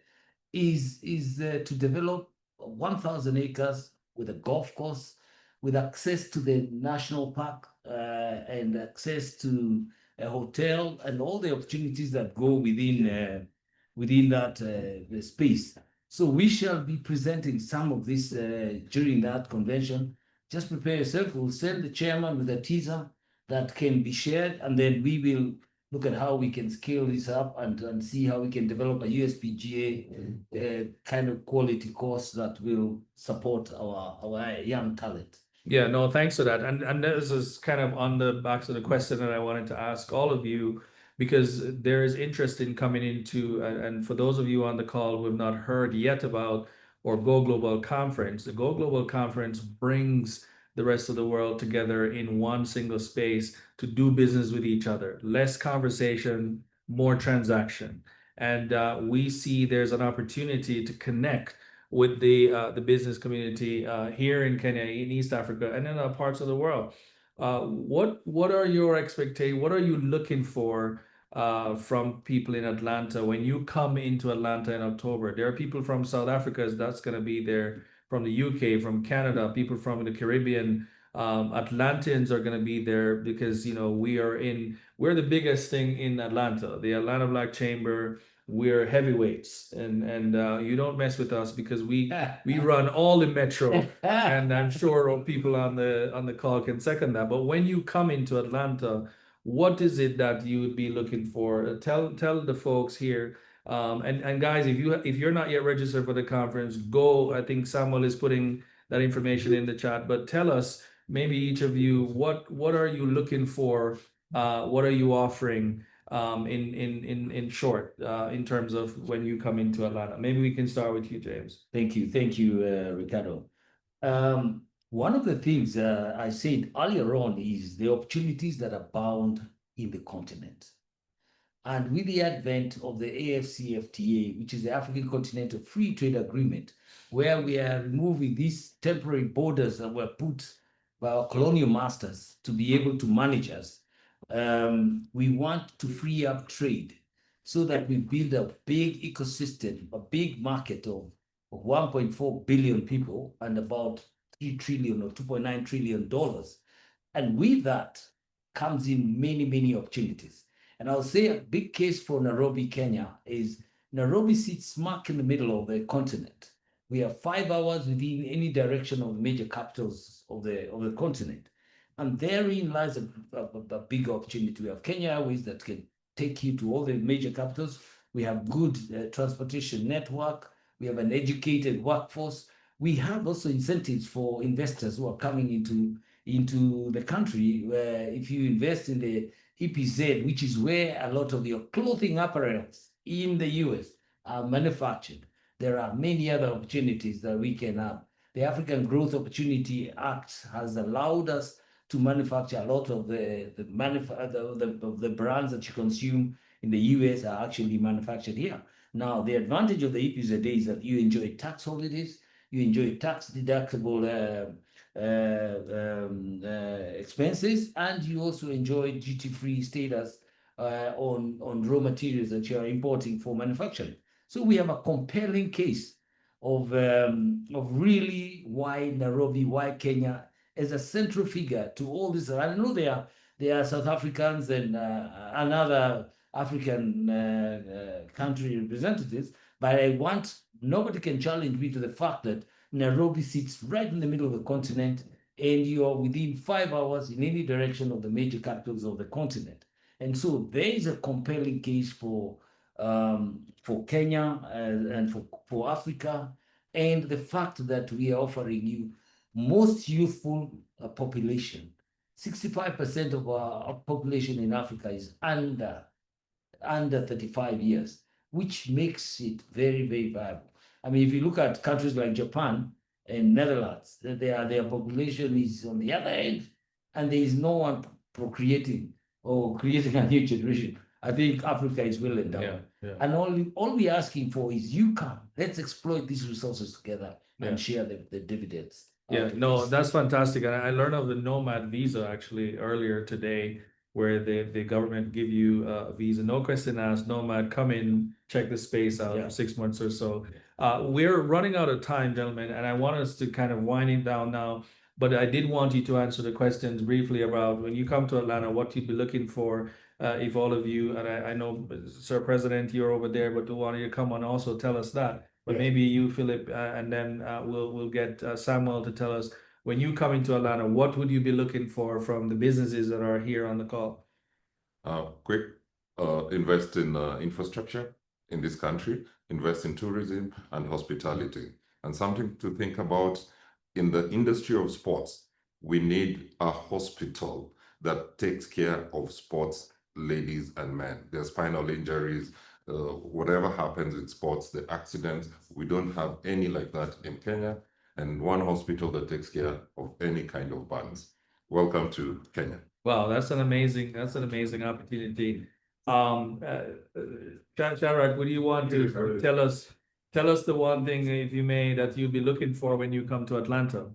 is to develop 1,000 acres with a golf course, with access to the national park and access to a hotel and all the opportunities that go within that space. So we shall be presenting some of this during that convention. Just prepare yourself. We'll send the chairman with a teaser that can be shared, and then we will look at how we can scale this up and see how we can develop a USPGA kind of quality course that will support our young talent. Yeah, no, thanks for that. And this is kind of on the backs of the question that I wanted to ask all of you, because there is interest in coming into, and for those of you on the call who have not heard yet about our Go Global Conference, the Go Global Conference brings the rest of the world together in one single space to do business with each other. Less conversation, more transaction. And we see there's an opportunity to connect with the business community here in Kenya, in East Africa, and in other parts of the world. What are your expectations? What are you looking for from people in Atlanta when you come into Atlanta in October? There are people from South Africa that's going to be there, from the UK, from Canada, people from the Caribbean. Atlantans are going to be there because we're the biggest thing in Atlanta, the Atlanta Black Chamber. We're heavyweights, and you don't mess with us because we run all the metro, and I'm sure people on the call can second that. But when you come into Atlanta, what is it that you would be looking for? Tell the folks here. And guys, if you're not yet registered for the conference, go. I think Samuel is putting that information in the chat. But tell us, maybe each of you, what are you looking for? What are you offering? In short, in terms of when you come into Atlanta. Maybe we can start with you, James. Thank you, Ricardo. One of the things I said earlier on is the opportunities that abound in the continent. And with the advent of the AfCFTA, which is the African Continental Free Trade Agreement, where we are removing these temporary borders that were put by our colonial masters to be able to manage us, we want to free up trade so that we build a big ecosystem, a big market of 1.4 billion people and about 3 trillion or $2.9 trillion. And with that comes in many, many opportunities. And I'll say a big case for Nairobi, Kenya is Nairobi sits smack in the middle of the continent. We have 5 hours within any direction of major capitals of the continent. And therein lies a big opportunity. We have Kenya Airways that can take you to all the major capitals. We have good transportation network. We have an educated workforce. We have also incentives for investors who are coming into the country, where if you invest in the EPZ, which is where a lot of your clothing apparels in the US are manufactured, there are many other opportunities that we can have. The African Growth Opportunity Act has allowed us to manufacture a lot of the brands that you consume in the US are actually manufactured here. Now, the advantage of the EPZ is that you enjoy tax holidays, you enjoy tax deductible expenses, and you also enjoy duty-free status on raw materials that you are importing for manufacturing. So we have a compelling case of really why Nairobi, why Kenya as a central figure to all this. I know there are South Africans and other African country representatives, but nobody can challenge me to the fact that Nairobi sits right in the middle of the continent, and you are within 5 hours in any direction of the major capitals of the continent. And so there is a compelling case for Kenya and for Africa, and the fact that we are offering you most youthful population. 65% of our population in Africa is under 35 years. which makes it very, very viable. I mean, if you look at countries like Japan and Netherlands, their population is on the other end, and there is no one procreating or creating a new generation. I think Africa is well endowed. And all we're asking for is you come, let's exploit these resources together and share the dividends. Yeah, no, that's fantastic. And I learned of the Nomad visa actually earlier today, where the government give you a visa, no question asked, Nomad, come in, check the space out for 6 months or so. We're running out of time, gentlemen, and I want us to kind of wind it down now. But I did want you to answer the questions briefly about when you come to Atlanta, what you'd be looking for. If all of you, and I know, Sir President, you're over there, but do want you to come on also tell us that. But maybe you, Philip, and then we'll get Samuel to tell us, when you come into Atlanta, what would you be looking for from the businesses that are here on the call? Quick, invest in infrastructure in this country, invest in tourism and hospitality. And something to think about in the industry of sports, we need a hospital that takes care of sports ladies and men. Their spinal injuries, whatever happens in sports, the accidents, we don't have any like that in Kenya, and one hospital that takes care of any kind of burns. Welcome to Kenya. Wow, that's an amazing opportunity. Shadrach, would you want to tell us the one thing, if you may, that you'd be looking for when you come to Atlanta?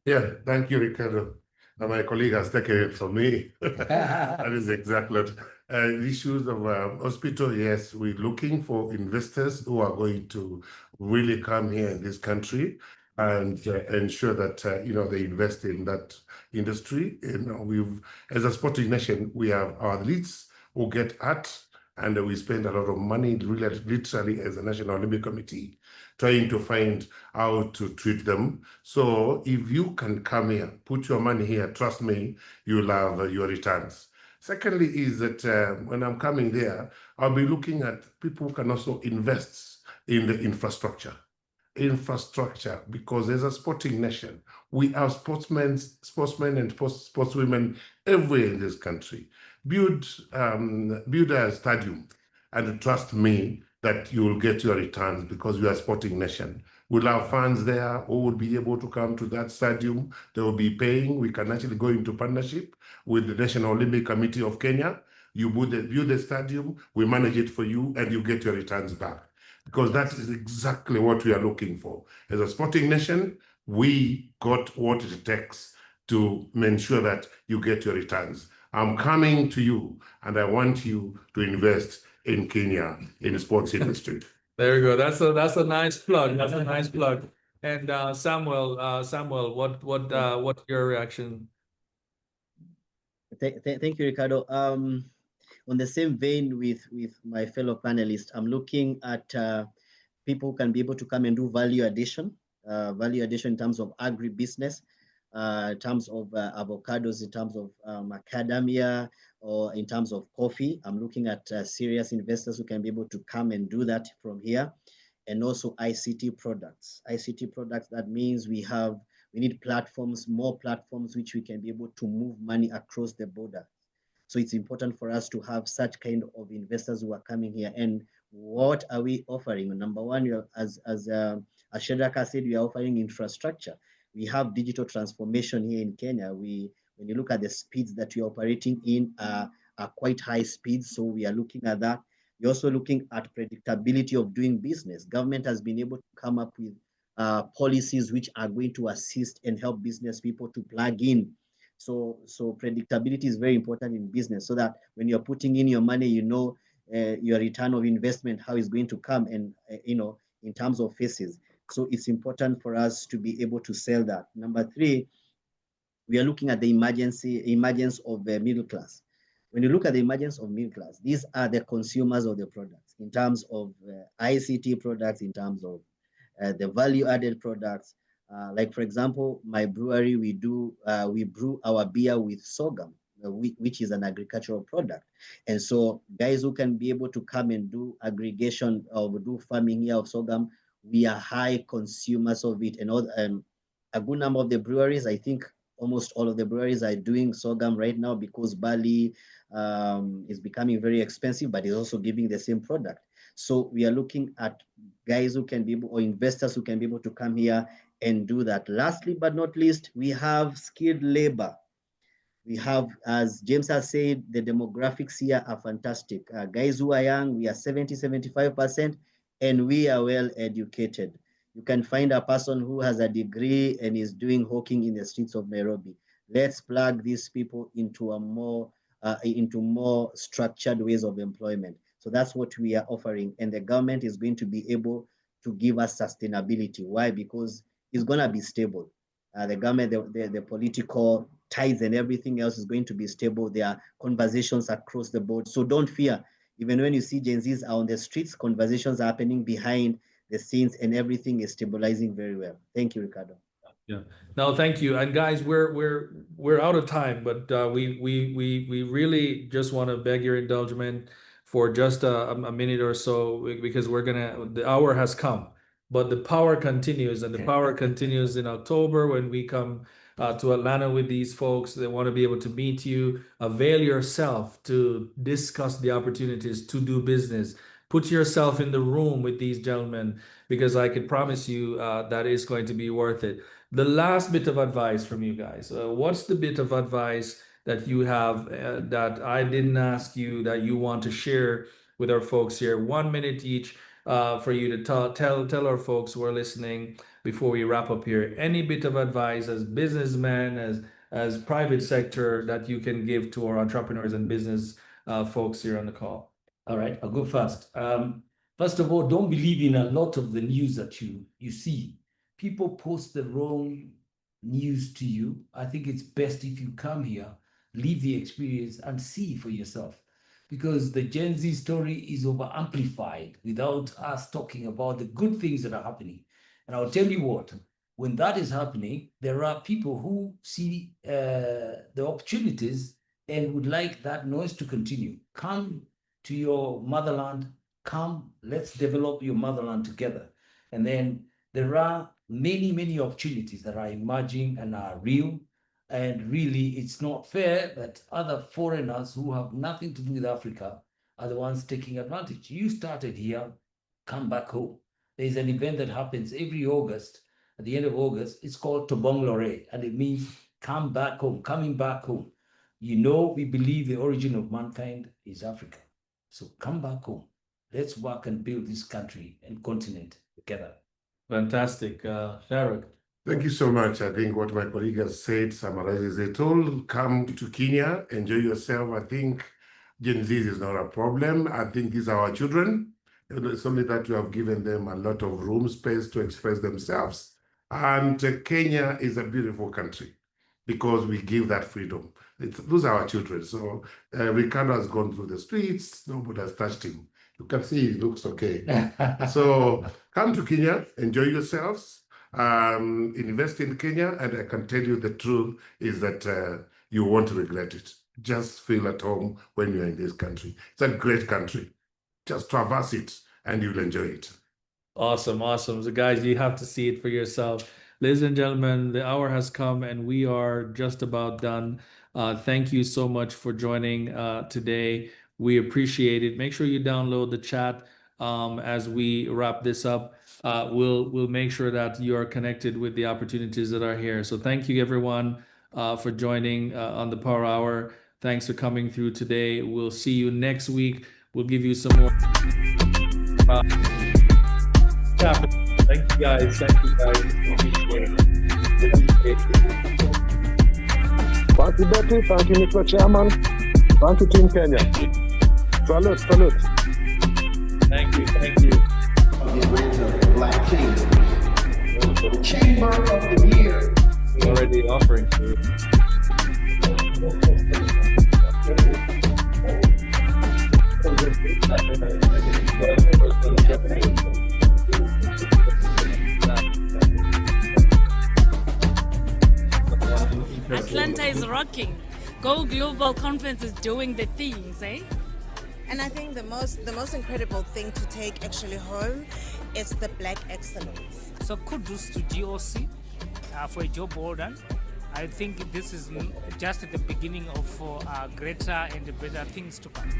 Yeah, thank you, Ricardo. And my colleague has taken it from me. That is exactly it. Issues of hospital, yes, we're looking for investors who are going to really come here in this country and ensure that they invest in that industry. We've, as a sporting nation, we have our athletes who get hurt, and we spend a lot of money, really, literally, as a National Olympic Committee, trying to find how to treat them. So if you can come here, put your money here, trust me, you'll have your returns. Secondly is that when I'm coming there, I'll be looking at people who can also invest in the infrastructure, because as a sporting nation, we have sportsmen and sportswomen everywhere in this country. Build a stadium, and trust me that you will get your returns, because we are a sporting nation. We'll have fans there who will be able to come to that stadium. They will be paying. We can actually go into partnership with the National Olympic Committee of Kenya. You build the stadium, we manage it for you, and you get your returns back. Because that is exactly what we are looking for. As a sporting nation, we got what it takes to ensure that you get your returns. I'm coming to you, and I want you to invest in Kenya in the sports industry. There you go. That's a nice plug. That's a nice plug. And Samuel, what's your reaction? Thank you, Ricardo. On the same vein with my fellow panelists, I'm looking at people who can be able to come and do value addition in terms of agribusiness, in terms of avocados, in terms of macadamia, or in terms of coffee. I'm looking at serious investors who can be able to come and do that from here. And also ICT products. ICT products, that means we need platforms, more platforms, which we can be able to move money across the border. So it's important for us to have such kind of investors who are coming here. And what are we offering? Number one, as Shadrach said, we are offering infrastructure. We have digital transformation here in Kenya. When you look at the speeds that we are operating in, are quite high speeds. So we are looking at that. We're also looking at predictability of doing business. Government has been able to come up with policies which are going to assist and help business people to plug in. So predictability is very important in business, so that when you're putting in your money, your return of investment, how it's going to come, and in terms of phases. So it's important for us to be able to sell that. Number three, we are looking at the emergence of the middle class. When you look at the emergence of middle class, these are the consumers of the products, in terms of ICT products, in terms of the value-added products. Like, for example, my brewery, we brew our beer with sorghum, which is an agricultural product. And so guys who can be able to come and do aggregation or do farming here of sorghum, we are high consumers of it. And a good number of the breweries, I think almost all of the breweries, are doing sorghum right now, because barley is becoming very expensive, but is also giving the same product. So we are looking at guys who can be able, or investors who can be able to come here and do that. Lastly, but not least, we have skilled labor. We have, as James has said, the demographics here are fantastic. Guys who are young, we are 75%, and we are well educated. You can find a person who has a degree and is doing hawking in the streets of Nairobi. Let's plug these people into more structured ways of employment. So that's what we are offering, and the government is going to be able to give us sustainability. Why? Because it's going to be stable. The government, the political ties and everything else is going to be stable. There are conversations across the board. So don't fear. Even when you see Gen Zs are on the streets, conversations are happening behind the scenes and everything is stabilizing very well. Thank you, Ricardo. Yeah. No, thank you. And guys, we're out of time, but we really just want to beg your indulgence for just a minute or so, because the hour has come. But the power continues, and the power continues in October when we come to Atlanta with these folks. They want to be able to meet you. Avail yourself to discuss the opportunities to do business. Put yourself in the room with these gentlemen, because I can promise you that is going to be worth it. The last bit of advice from you guys. What's the bit of advice that you have that I didn't ask you that you want to share with our folks here? 1 minute each. For you to tell our folks who are listening before we wrap up here, any bit of advice as businessmen, as private sector, that you can give to our entrepreneurs and business folks here on the call. All right, I'll go first. First of all, don't believe in a lot of the news that you see. People post the wrong news to you. I think it's best if you come here, live the experience, and see for yourself. Because the Gen Z story is over amplified without us talking about the good things that are happening. And I'll tell you what, when that is happening, there are people who see the opportunities and would like that noise to continue. Come to your motherland, come, let's develop your motherland together. And then there are many, many opportunities that are emerging and are real. And really, it's not fair that other foreigners who have nothing to do with Africa are the ones taking advantage. You started here, come back home. There's an event that happens every August, at the end of August. It's called Tobong Lore, and it means come back home, coming back home. You know, we believe the origin of mankind is Africa. So come back home. Let's work and build this country and continent together. Fantastic. Sharak. Thank you so much. I think what my colleague has said summarizes it all. Come to Kenya, enjoy yourself. I think Gen Z is not a problem. I think these are our children. It's only that you have given them a lot of room space to express themselves. And Kenya is a beautiful country because we give that freedom. Those are our children. So Ricardo has gone through the streets. Nobody has touched him. You can see he looks okay. So come to Kenya, enjoy yourselves. Invest in Kenya, and I can tell you the truth is that you won't regret it. Just feel at home when you're in this country. It's a great country. Just traverse it and you'll enjoy it. Awesome, awesome. So guys, you have to see it for yourself. Ladies and gentlemen, the hour has come and we are just about done. Thank you so much for joining today. We appreciate it. Make sure you download the chat as we wrap this up. We'll make sure that you are connected with the opportunities that are here. So thank you everyone for joining on the Power Hour. Thanks for coming through today. We'll see you next week. We'll give you some more. Thank you guys. Thank you guys. Thank you, Betty. Thank you, Mr. Chairman. Thank you, Team Kenya. Salute, salute. Thank you, thank you. Black Kingdom. The Chamber of the Year. Already offering to. Atlanta is rocking. Go Global Conference is doing the things, eh? And I think the most incredible thing to take actually home is the Black excellence. So kudos to GOC for a job well done. I think this is just the beginning of greater and better things to come.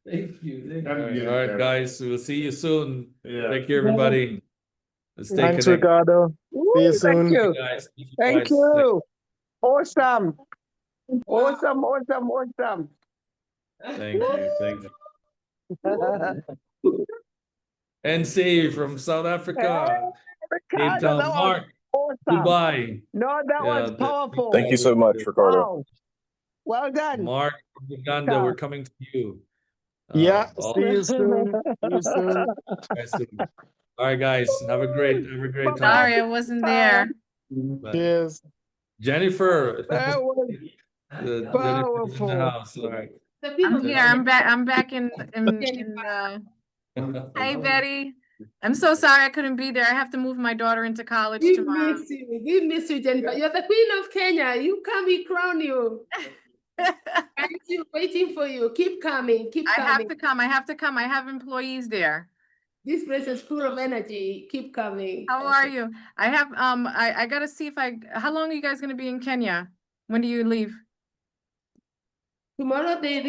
Thank you. All right, guys. We'll see you soon. Take care, everybody. Stay Thanks, connected. Ricardo. See you soon. Thank you, guys. Thank guys. you. Awesome. Awesome, awesome, awesome. Thank you. Thank you. NC from South Africa. Cape Ricardo, Town. that was Mark, awesome. Dubai. No, that was powerful. Thank you so much, Ricardo. Wow. Well done. Mark from Uganda, we're coming to you. Yeah, all- see you soon. See you soon. All right, guys. Have a great time. Sorry, I wasn't there. Bye. Cheers. Jennifer. That was Jennifer's in the powerful. house. All right. I'm here. I'm back in Hey, Betty. I'm so sorry I couldn't be there. I have to move my daughter into college We tomorrow. miss you. We miss you, Jennifer. You're the queen of Kenya. You come, we crown you. I'm still waiting for you. Keep coming. Keep I coming. have to come. I have to come. I have employees there. This place is full of energy. Keep coming. How are you? I have I gotta see if how long are you guys gonna be in Kenya? When do you leave? Tomorrow they